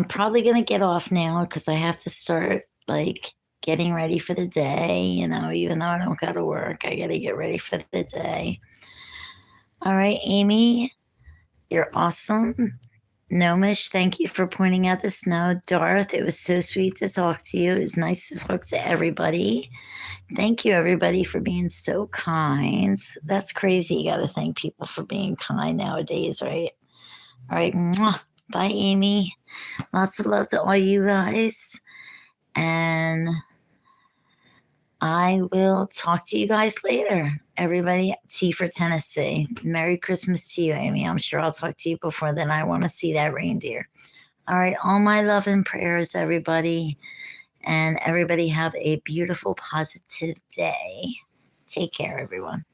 probably gonna get off now because I have to start like getting ready for the day. Even though I don't go to work, I gotta get ready for the day. All right, Amy, you're awesome. Nomish, thank you for pointing out the snow. Darth, it was so sweet to talk to you. It was nice to talk to everybody. Thank you, everybody, for being so kind. That's crazy. You got to thank people for being kind nowadays, right? All right. Mwah. Bye, Amy. Lots of love to all you guys. And I will talk to you guys later. Everybody, T for Tennessee. Merry Christmas to you, Amy. I'm sure I'll talk to you before then. I want to see that reindeer. All right. All my love and prayers, everybody. And everybody have a beautiful, positive day. Take care, everyone.